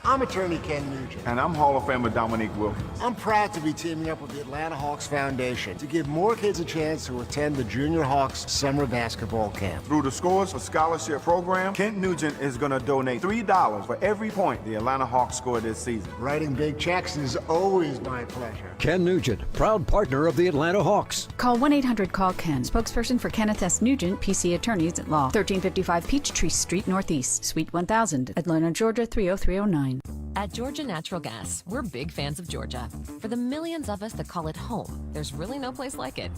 I'm attorney Ken Nugent. And I'm Hall of Famer Dominique Wilkins. I'm proud to be teaming up with the Atlanta Hawks Foundation to give more kids a chance to attend the Junior Hawks Summer Basketball Camp. Through the Scores for Scholarship program, Kent Nugent is going to donate $3 for every point the Atlanta Hawks score this season. Writing big checks is always my pleasure. Ken Nugent, proud partner of the Atlanta Hawks. Call 1-800-CALL-KEN, spokesperson for Kenneth S. Nugent, PC Attorneys at Law, 1355 Peachtree Street Northeast, Suite 1000, Atlanta, Georgia 30309. At Georgia Natural Gas, we're big fans of Georgia. For the millions of us that call it home, there's really no place like it.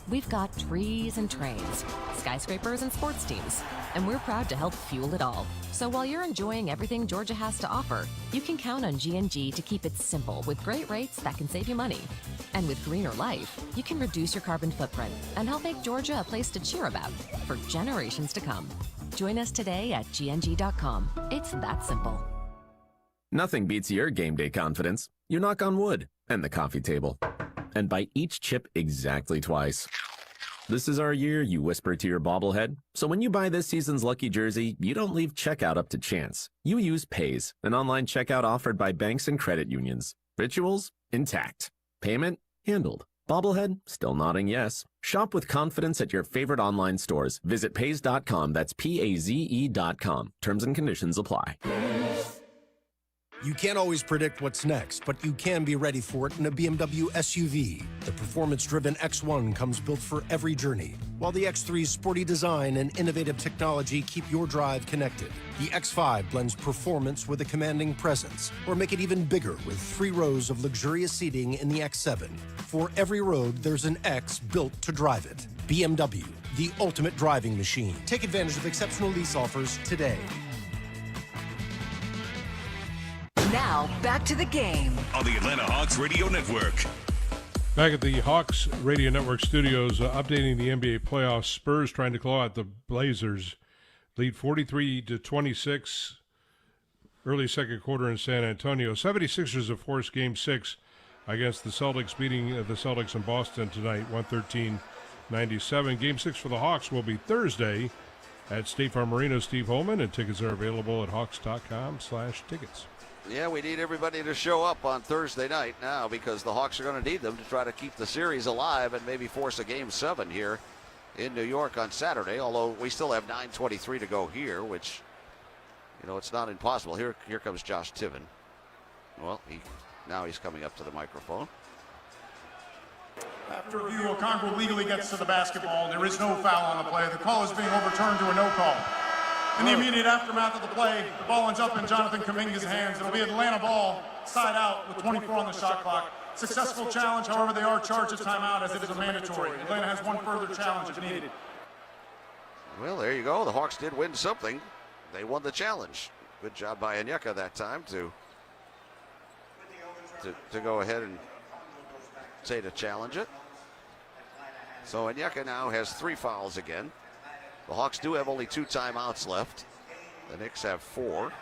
We've got trees and trains, skyscrapers and sports teams, and we're proud to help fuel it all. So while you're enjoying everything Georgia has to offer, you can count on G&G to keep it simple with great rates that can save you money. And with Greener Life, you can reduce your carbon footprint and help make Georgia a place to cheer about for generations to come. Join us today at gng.com. It's that simple. Nothing beats your game day confidence. You knock on wood and the coffee table and bite each chip exactly twice. This is our year, you whisper to your bobblehead. So when you buy this season's lucky jersey, you don't leave checkout up to chance. You use Pays, an online checkout offered by banks and credit unions. Rituals intact. Payment handled. Bobblehead still nodding yes. Shop with confidence at your favorite online stores. Visit Pays.com. That's PAZE.com. Terms and conditions apply. You can't always predict what's next, but you can be ready for it in a BMW SUV. The performance-driven X1 comes built for every journey, while the X3's sporty design and innovative technology keep your drive connected. The X5 blends performance with a commanding presence, or make it even bigger with 3 rows of luxurious seating in the X7. For every road, there's an X built to drive it. BMW, the ultimate driving machine. Take advantage of exceptional lease offers today. Now, back to the game. On the Atlanta Hawks Radio Network. Back at the Hawks Radio Network studios, updating the NBA playoffs. Spurs trying to claw out the Blazers. Lead 43-26. Early second quarter in San Antonio. 76ers have forced Game 6 against the Celtics, beating the Celtics in Boston tonight, 113-97. Game 6 for the Hawks will be Thursday at State Farm Arena. Steve Holman, and tickets are available at hawks.com/tickets. Yeah, we need everybody to show up on Thursday night now because the Hawks are going to need them to try to keep the series alive and maybe force a Game 7 here in New York on Saturday, although we still have 9:23 to go here, which, you know, it's not impossible. Here comes Josh Tiven. Well, now he's coming up to the microphone. After review, Okongwu legally gets to the basketball. There is no foul on the play. The call is being overturned to a no call. In the immediate aftermath of the play, the ball ends up in Jonathan Kuminga's hands. It'll be Atlanta ball, side out with 24 on the shot clock. Successful challenge, however, they are charged as timeout as it is a mandatory. Atlanta has one further challenge if needed. Well, there you go. The Hawks did win something. They won the challenge. Good job by Onyeka that time to go ahead and say to challenge it. So Onyeka now has 3 fouls again. The Hawks do have only 2 timeouts left. The Knicks have 4.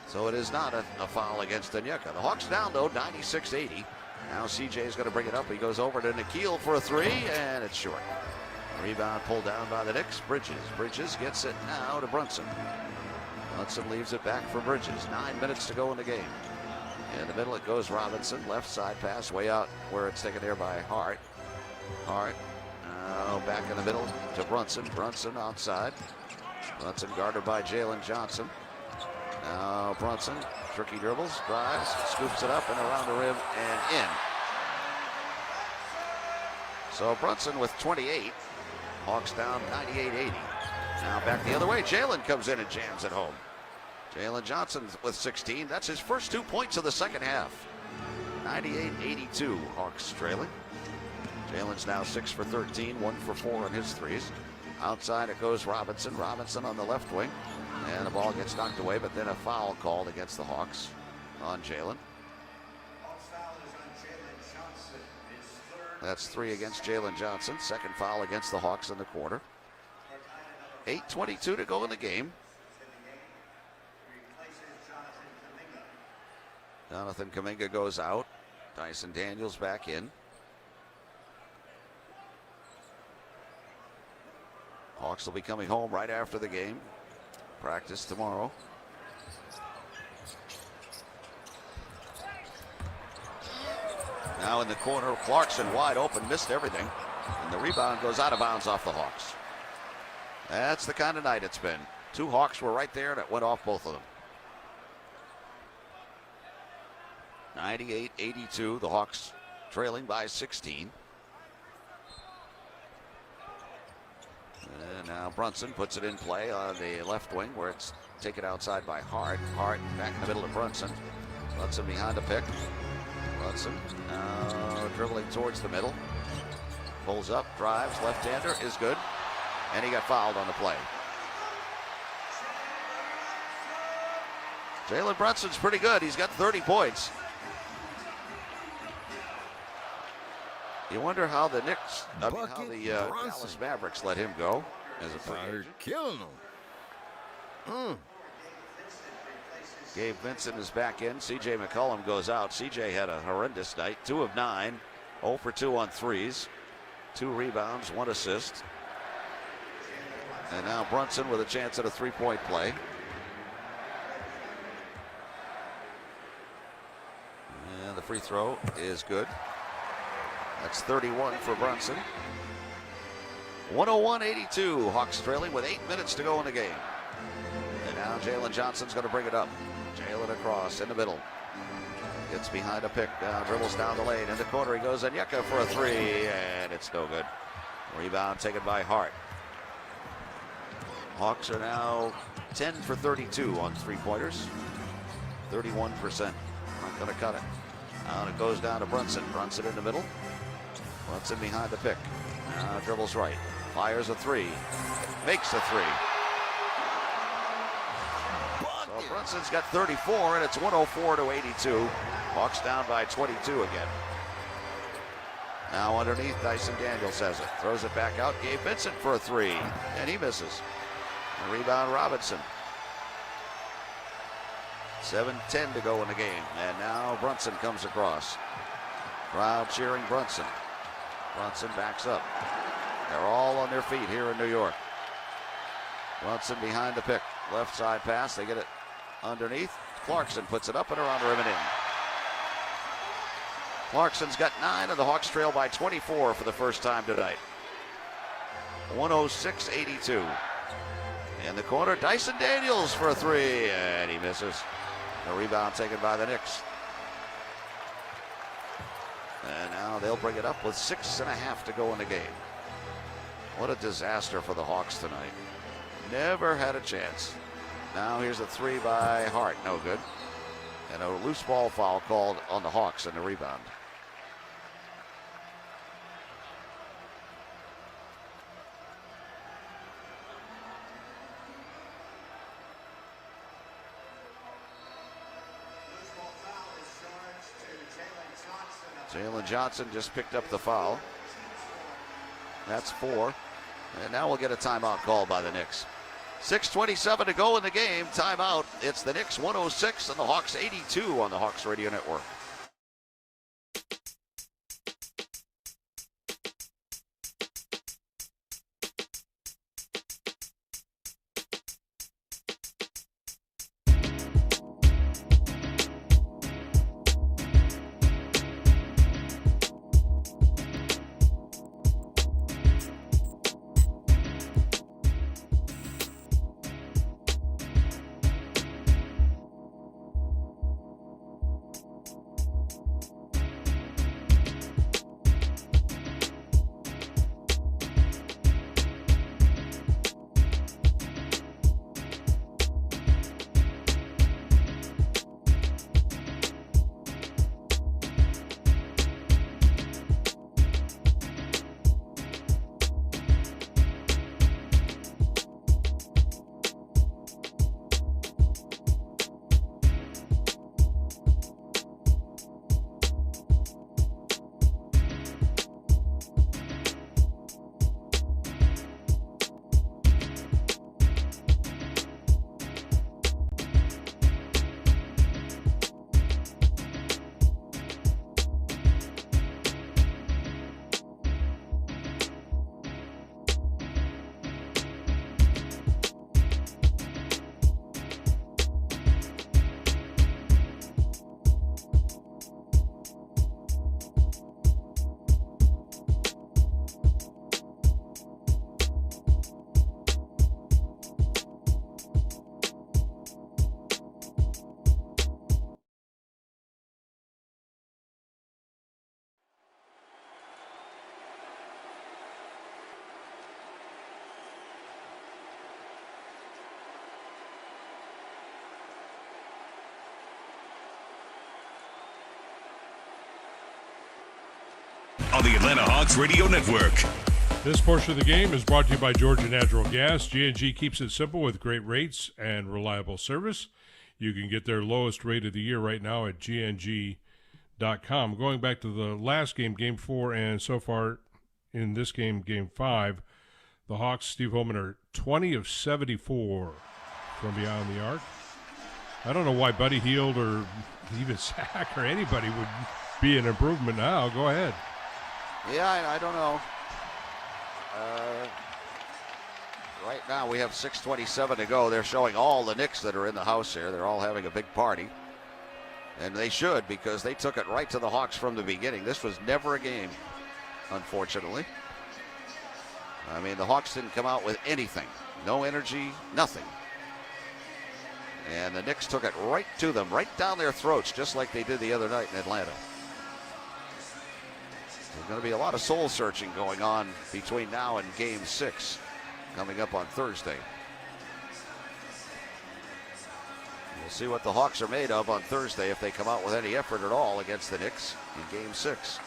So it is not a foul against Onyeka. The Hawks down, though, 96-80. Now CJ is going to bring it up. He goes over to Nikhil for a 3, and it's short. Rebound pulled down by the Knicks. Bridges gets it now to Brunson. Brunson leaves it back for Bridges. 9 minutes to go in the game. In the middle it goes Robinson. Left side pass way out where it's taken there by Hart. Hart back in the middle to Brunson. Brunson outside. Brunson guarded by Jalen Johnson. Now Brunson, tricky dribbles, drives, scoops it up and around the rim and in. So Brunson with 28. Hawks down 98-80. Now back the other way. Jalen comes in and jams it home. Jalen Johnson with 16. That's his first 2 points of the second half. 98-82. Hawks trailing. Jalen's now 6 for 13, 1 for 4 on his threes. Outside it goes Robinson. Robinson on the left wing. And the ball gets knocked away, but then a foul called against the Hawks on Jalen. That's 3 against Jalen Johnson. Second foul against the Hawks in the quarter. 8:22 to go in the game. Jonathan Kuminga goes out. Dyson Daniels back in. Hawks will be coming home right after the game. Practice tomorrow. Now in the corner, Clarkson wide open, missed everything. And the rebound goes out of bounds off the Hawks. That's the kind of night it's been. 2 Hawks were right there and it went off both of them. 98-82, the Hawks trailing by 16. And now Brunson puts it in play on the left wing where it's taken outside by Hart. Hart back in the middle of Brunson. Brunson behind the pick. Brunson dribbling towards the middle. Pulls up, drives, left-hander is good. And he got fouled on the play. Jalen Brunson's pretty good. He's got 30 points. You wonder how the Knicks, how the Dallas Mavericks let him go as a free agent. Killing them. Gabe Vincent is back in. C.J. McCollum goes out. C.J. had a horrendous night. 2 of 9. 0 for 2 on threes. 2 rebounds, 1 assist. And now Brunson with a chance at a 3-point play. And the free throw is good. That's 31 for Brunson. 101-82. Hawks trailing with 8 minutes to go in the game. And now Jalen Johnson's going to bring it up. Jalen across in the middle. Gets behind a pick. Dribbles down the lane. In the corner he goes. Onyeka for a 3. And it's no good. Rebound taken by Hart. Hawks are now 10 for 32 on 3-pointers. 31%. Not going to cut it. Now it goes down to Brunson. Brunson in the middle. Brunson behind the pick. Dribbles right. Fires a 3. Makes a 3. So Brunson's got 34, and it's 104-82. Hawks down by 22 again. Now underneath, Dyson Daniels has it. Throws it back out. Gabe Vincent for a 3, and he misses. And rebound Robinson. 7:10 to go in the game. And now Brunson comes across. Crowd cheering Brunson. Brunson backs up. They're all on their feet here in New York. Brunson behind the pick. Left side pass. They get it underneath. Clarkson puts it up and around the rim and in. Clarkson's got 9, and the Hawks trail by 24 for the first time tonight. 106-82. In the corner, Dyson Daniels for a 3, and he misses. The rebound taken by the Knicks. And now they'll bring it up with 6.5 to go in the game. What a disaster for the Hawks tonight. Never had a chance. Now here's a 3 by Hart, no good. And a loose ball foul called on the Hawks in the rebound. Jalen Johnson just picked up the foul. That's 4. And now we'll get a timeout called by the Knicks. 6:27 to go in the game. Timeout. It's the Knicks 106 and the Hawks 82 on the Hawks Radio Network. On the Atlanta Hawks Radio Network. This portion of the game is brought to you by Georgia Natural Gas. G&G keeps it simple with great rates and reliable service. You can get their lowest rate of the year right now at gng.com. Going back to the last game, Game 4, and so far in this game, Game 5, the Hawks, Steve Holman, are 20 of 74 from beyond the arc. I don't know why Buddy Hield or even Zach or anybody would be an improvement now. Go ahead. Yeah, I don't know. Right now we have 6:27 to go. They're showing all the Knicks that are in the house here. They're all having a big party. And they should, because they took it right to the Hawks from the beginning. This was never a game, unfortunately. I mean, the Hawks didn't come out with anything. No energy, nothing. And the Knicks took it right to them, right down their throats, just like they did the other night in Atlanta. There's going to be a lot of soul searching going on between now and Game 6 coming up on Thursday. We'll see what the Hawks are made of on Thursday if they come out with any effort at all against the Knicks in Game 6.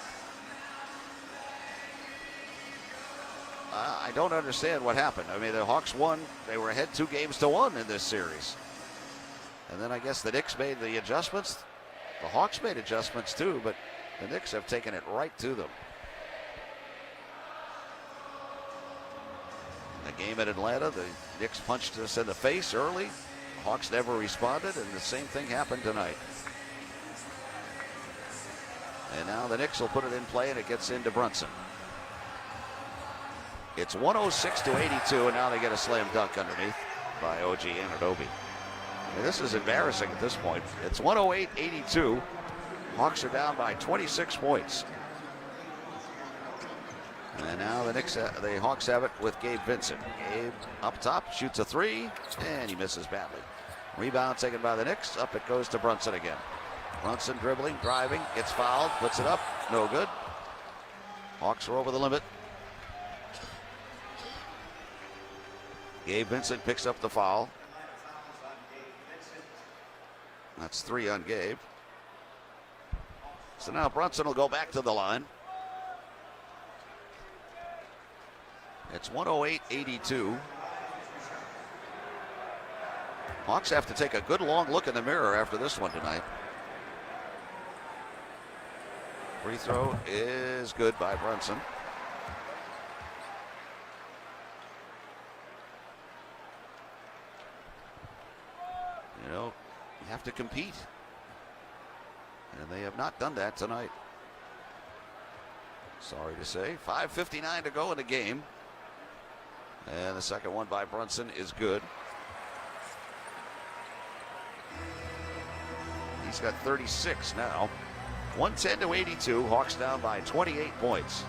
I don't understand what happened. I mean, the Hawks won. They were ahead 2-1 in this series. And then I guess the Knicks made the adjustments. The Hawks made adjustments too, but the Knicks have taken it right to them. The game at Atlanta, the Knicks punched us in the face early. The Hawks never responded, and the same thing happened tonight. And now the Knicks will put it in play, and it gets into Brunson. It's 106 to 82, and now they get a slam dunk underneath by OG Anunoby. And this is embarrassing at this point. It's 108-82. Hawks are down by 26 points. And now the Hawks have it with Gabe Vincent. Gabe up top, shoots a three, and he misses badly. Rebound taken by the Knicks. Up it goes to Brunson again. Brunson dribbling, driving, gets fouled, puts it up, no good. Hawks are over the limit. Gabe Vincent picks up the foul. That's 3 on Gabe. So now Brunson will go back to the line. It's 108-82. Hawks have to take a good long look in the mirror after this one tonight. Free throw is good by Brunson. have to compete. And they have not done that tonight. Sorry to say. 5:59 to go in the game. And the second one by Brunson is good. He's got 36 now. 110-82. Hawks down by 28 points.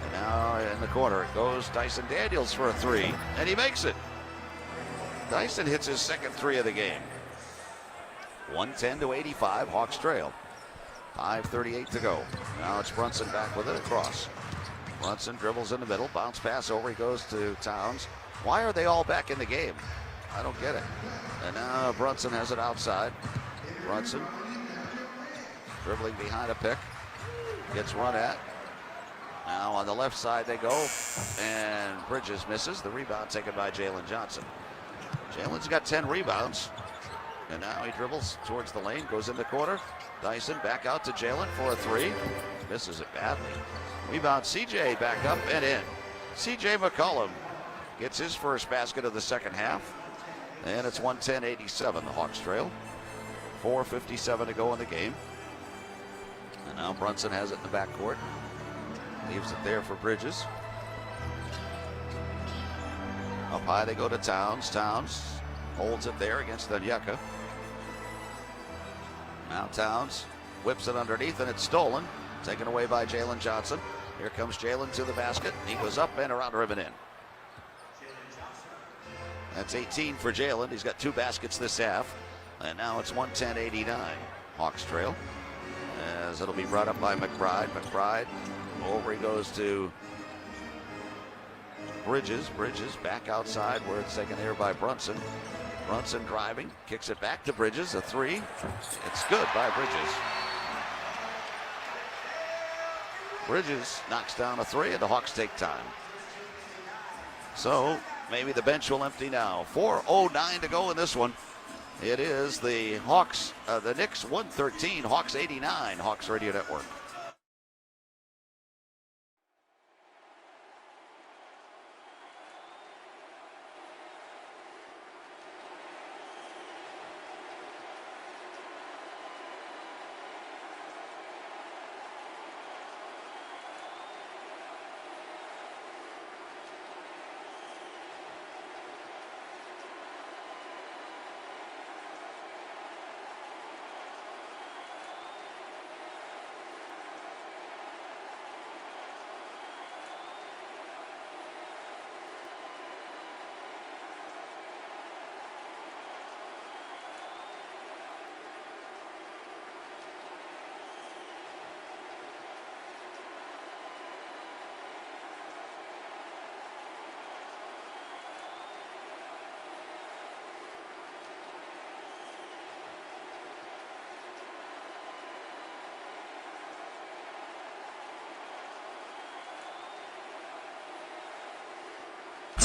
And now in the corner it goes Dyson Daniels for a three. And he makes it. Dyson hits his second three of the game. 110-85. Hawks trail. 5:38 to go. Now it's Brunson back with it across. Brunson dribbles in the middle. Bounce pass over. He goes to Towns. Why are they all back in the game? I don't get it. And now Brunson has it outside. Brunson dribbling behind a pick. Gets run at. Now on the left side they go. And Bridges misses. The rebound taken by Jalen Johnson. Jalen's got 10 rebounds. And now he dribbles towards the lane. Goes in the corner. Dyson back out to Jalen for a three. Misses it badly. Rebound CJ back up and in. CJ McCollum gets his first basket of the second half. And it's 110-87. The Hawks trail. 4:57 to go in the game. And now Brunson has it in the backcourt. Leaves it there for Bridges. Up high they go to Towns. Towns holds it there against Onyeka. Now Towns whips it underneath and it's stolen. Taken away by Jalen Johnson. Here comes Jalen to the basket. He goes up and around the rim and in. That's 18 for Jalen. He's got 2 baskets this half. And now it's 110-89. Hawks trail. As it'll be brought up by McBride. McBride over he goes to Bridges. Bridges back outside where it's taken here by Brunson. Brunson driving. Kicks it back to Bridges. A three. It's good by Bridges. Bridges knocks down a three and the Hawks take time. So maybe the bench will empty now. 4:09 to go in this one. It is the Hawks, the Knicks 113, Hawks 89, Hawks Radio Network.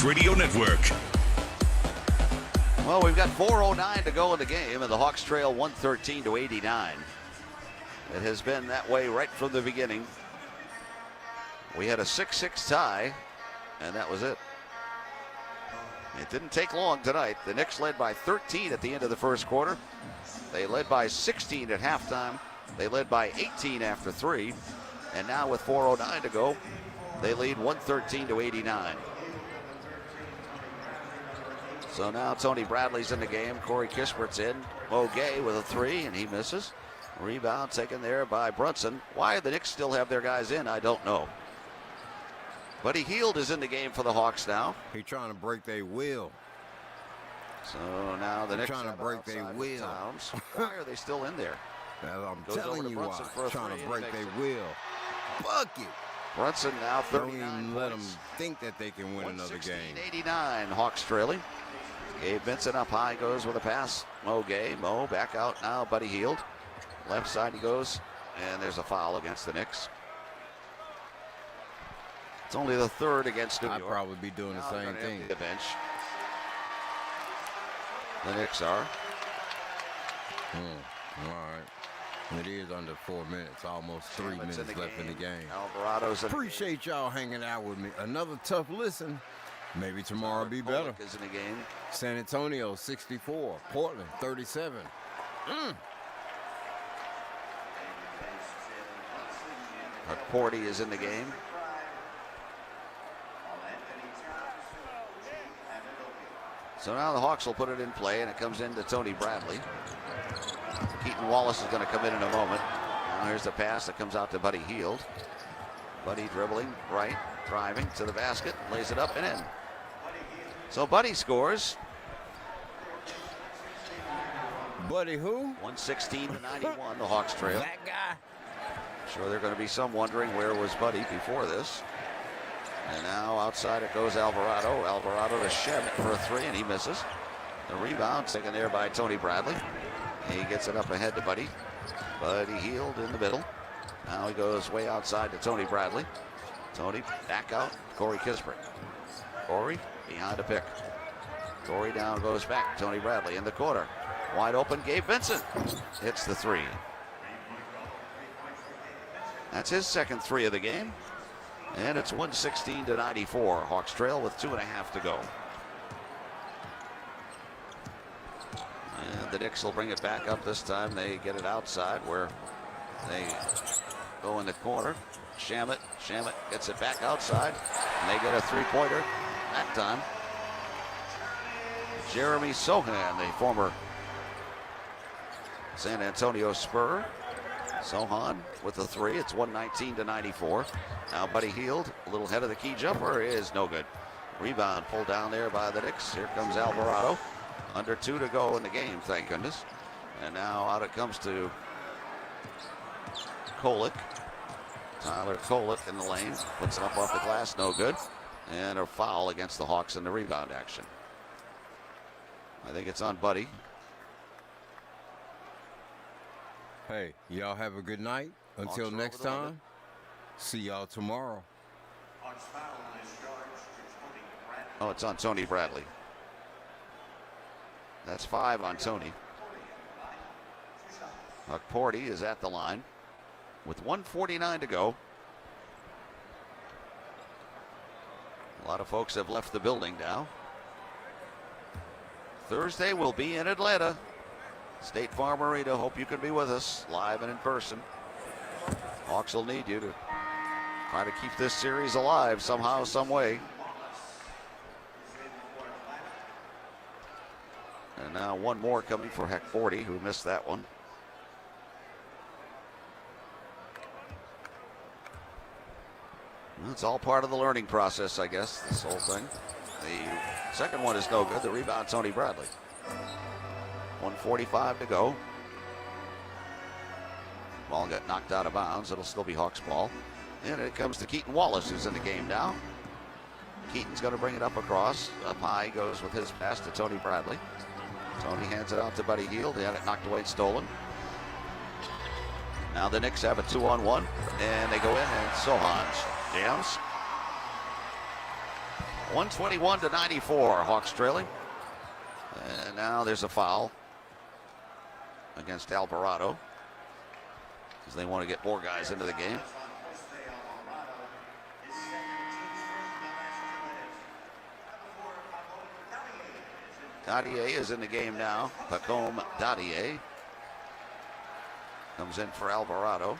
Radio Network. Well, we've got 4:09 to go in the game, and the Hawks trail 113-89. It has been that way right from the beginning. We had a 6-6 tie, and that was it. It didn't take long tonight. The Knicks led by 13 at the end of the first quarter. They led by 16 at halftime. They led by 18 after 3. And now with 4:09 to go, they lead 113-89. So now Tony Bradley's in the game. Corey Kispert's in. Mo Gay with a three, and he misses. Rebound taken there by Brunson. Why the Knicks still have their guys in, I don't know. Buddy Hield is in the game for the Hawks now. He's trying to break their will. So now the Knicks trying to break their will. Why are they still in there? I'm Goes telling you why. Trying to break their will. Bucket. Brunson now 39 Don't even let them think that they can win another game. 116-89, Hawks trailing. Gabe Vincent up high, goes with a pass. Mo Gay. Mo back out now. Buddy Hield. Left side he goes. And there's a foul against the Knicks. It's only the third against New York. I'd probably be doing the same thing. The bench. The Knicks are. All right. It is under 4 minutes. Almost 3 minutes left in the game. Alvarado's Appreciate y'all hanging out with me. Another tough listen. Maybe tomorrow will be better. Is in the game. San Antonio 64, Portland 37. Porty is in the game. So now the Hawks will put it in play, and it comes into Tony Bradley. Keaton Wallace is going to come in a moment. Now here's the pass that comes out to Buddy Hield. Buddy dribbling right, driving to the basket, lays it up and in. So Buddy scores. Buddy who? 116-91, the Hawks trail. That guy. Sure, there are going to be some wondering where was Buddy before this. And now outside it goes Alvarado. Alvarado to Shemet for a three, and he misses. The rebound taken there by Tony Bradley. He gets it up ahead to Buddy. Buddy Hield in the middle. Now he goes way outside to Tony Bradley. Tony back out, Corey Kispert. Corey behind a pick. Corey down goes back. Tony Bradley in the corner. Wide open, Gabe Vincent hits the three. That's his second three of the game. And it's 116-94. Hawks trail with 2.5 to go. And the Knicks will bring it back up this time. They get it outside where they go in the corner. Shamet gets it back outside. And they get a three-pointer that time. Jeremy Sohan, the former San Antonio Spur. Sohan with the three. It's 119-94. Now Buddy Hield, a little head of the key jumper, is no good. Rebound pulled down there by the Knicks. Here comes Alvarado. Under 2 to go in the game, thank goodness. And now out it comes to Kolek. Tyler Kolek in the lane. Puts it up off the glass, no good. And a foul against the Hawks in the rebound action. I think it's on Buddy. Hey, y'all have a good night. Until next time, see y'all tomorrow. Oh, it's on Tony Bradley. That's 5 on Tony. Porty is at the line with 1:49 to go. A lot of folks have left the building now. Thursday we'll be in Atlanta. State Farm Arena. Hope you can be with us live and in person. Hawks will need you to try to keep this series alive somehow, some way. And now one more coming for Heck 40, who missed that one. Well, it's all part of the learning process, I guess, this whole thing. The second one is no good. The rebound, Tony Bradley. 1:45 to go. Ball got knocked out of bounds. It'll still be Hawks ball. And it comes to Keaton Wallace, who's in the game now. Keaton's going to bring it up across. Up high goes with his pass to Tony Bradley. Tony hands it out to Buddy Hield. He had it knocked away and stolen. Now the Knicks have a 2-on-1, and they go in, and Sohan jams. 121-94, Hawks trailing. And now there's a foul against Alvarado, because they want to get more guys into the game. Dadier is in the game now. Pacome Dadier comes in for Alvarado.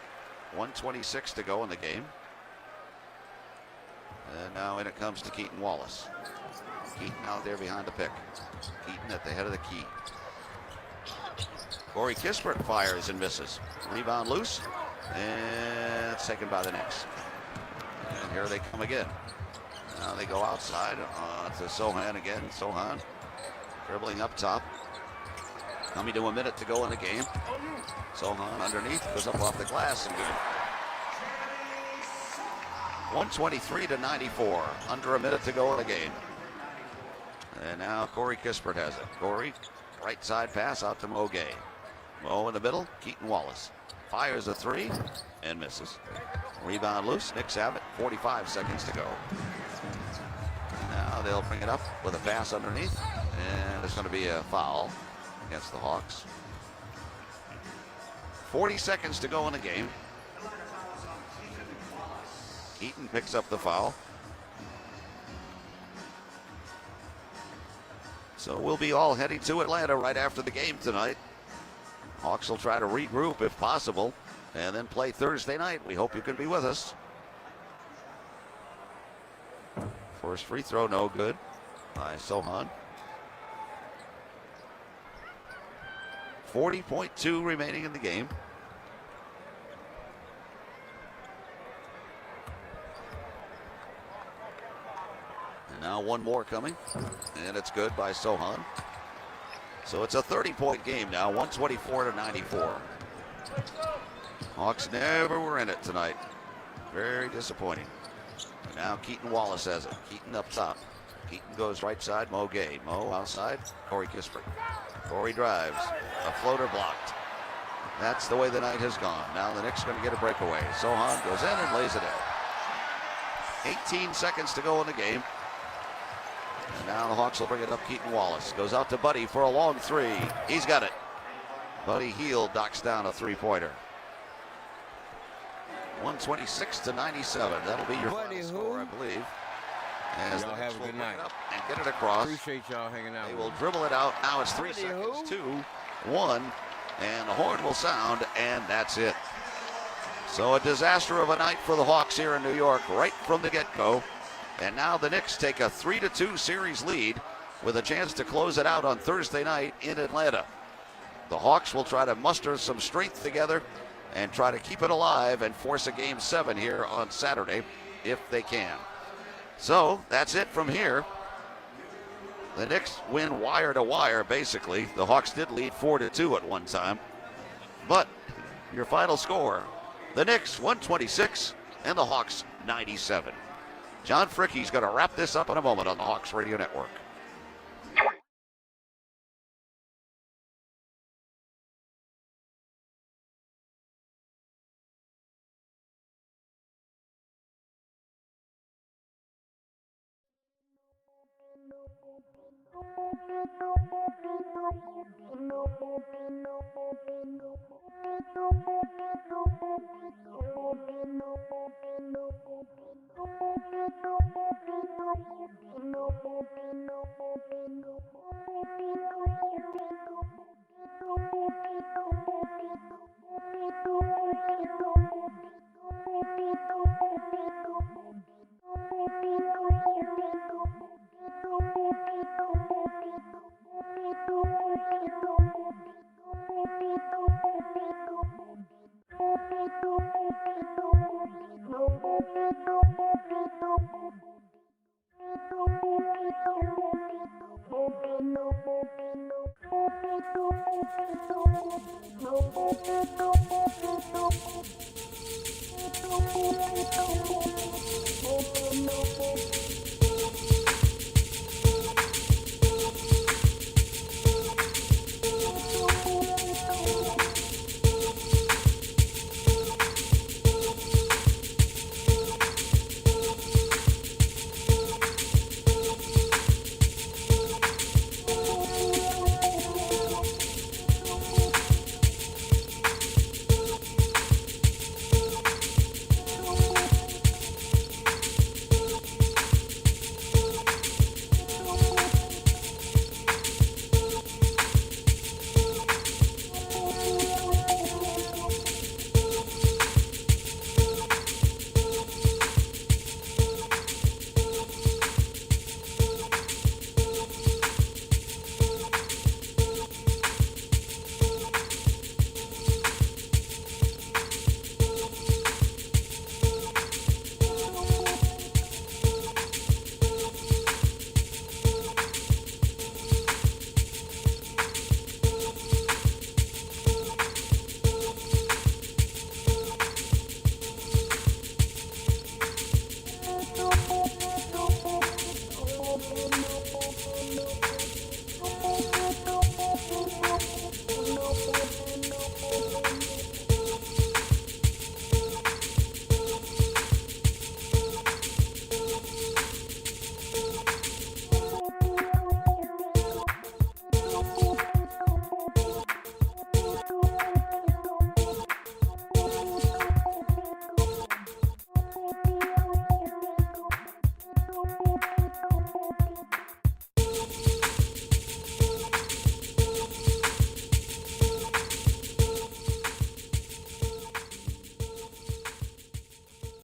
1:26 to go in the game. And now in it comes to Keaton Wallace. Keaton out there behind the pick. Keaton at the head of the key. Corey Kispert fires and misses. Rebound loose, and it's taken by the Knicks. And here they come again. Now they go outside to Sohan again. Sohan dribbling up top. Coming to a minute to go in the game. Sohan underneath, goes up off the glass and good. 123-94, under a minute to go in the game. And now Corey Kispert has it. Corey, right side pass out to Mo Gay. Mo in the middle, Keaton Wallace. Fires a three and misses. Rebound loose, Knicks have it, 45 seconds to go. Now they'll bring it up with a pass underneath, and there's going to be a foul against the Hawks. 40 seconds to go in the game. Keaton picks up the foul. So we'll be all heading to Atlanta right after the game tonight. Hawks will try to regroup if possible and then play Thursday night. We hope you can be with us. First free throw, no good by Sohan. 40.2 remaining in the game. And now one more coming, and it's good by Sohan. So it's a 30-point game now, 124 to 94. Hawks never were in it tonight. Very disappointing. And now Keaton Wallace has it. Keaton up top. Keaton goes right side, Mo Gay. Mo outside, Corey Kispert. Corey drives. A floater blocked. That's the way the night has gone. Now the Knicks are going to get a breakaway. Sohan goes in and lays it in. 18 seconds to go in the game. And now the Hawks will bring it up. Keaton Wallace goes out to Buddy for a long three. He's got it. Buddy Hield knocks down a three-pointer. 126 to 97. That'll be your final score, I believe. As y'all have a good night. Up and get it across. Appreciate y'all hanging out. They will dribble it out. Now it's 3 seconds. 2, 1, and the horn will sound, and that's it. So a disaster of a night for the Hawks here in New York right from the get-go. And now the Knicks take a 3-2 series lead with a chance to close it out on Thursday night in Atlanta. The Hawks will try to muster some strength together and try to keep it alive and force a Game 7 here on Saturday if they can. So that's it from here. The Knicks win wire to wire, basically. The Hawks did lead 4-2 at one time. But your final score, the Knicks 126 and the Hawks 97. John Fricke's going to wrap this up in a moment on the Hawks Radio Network.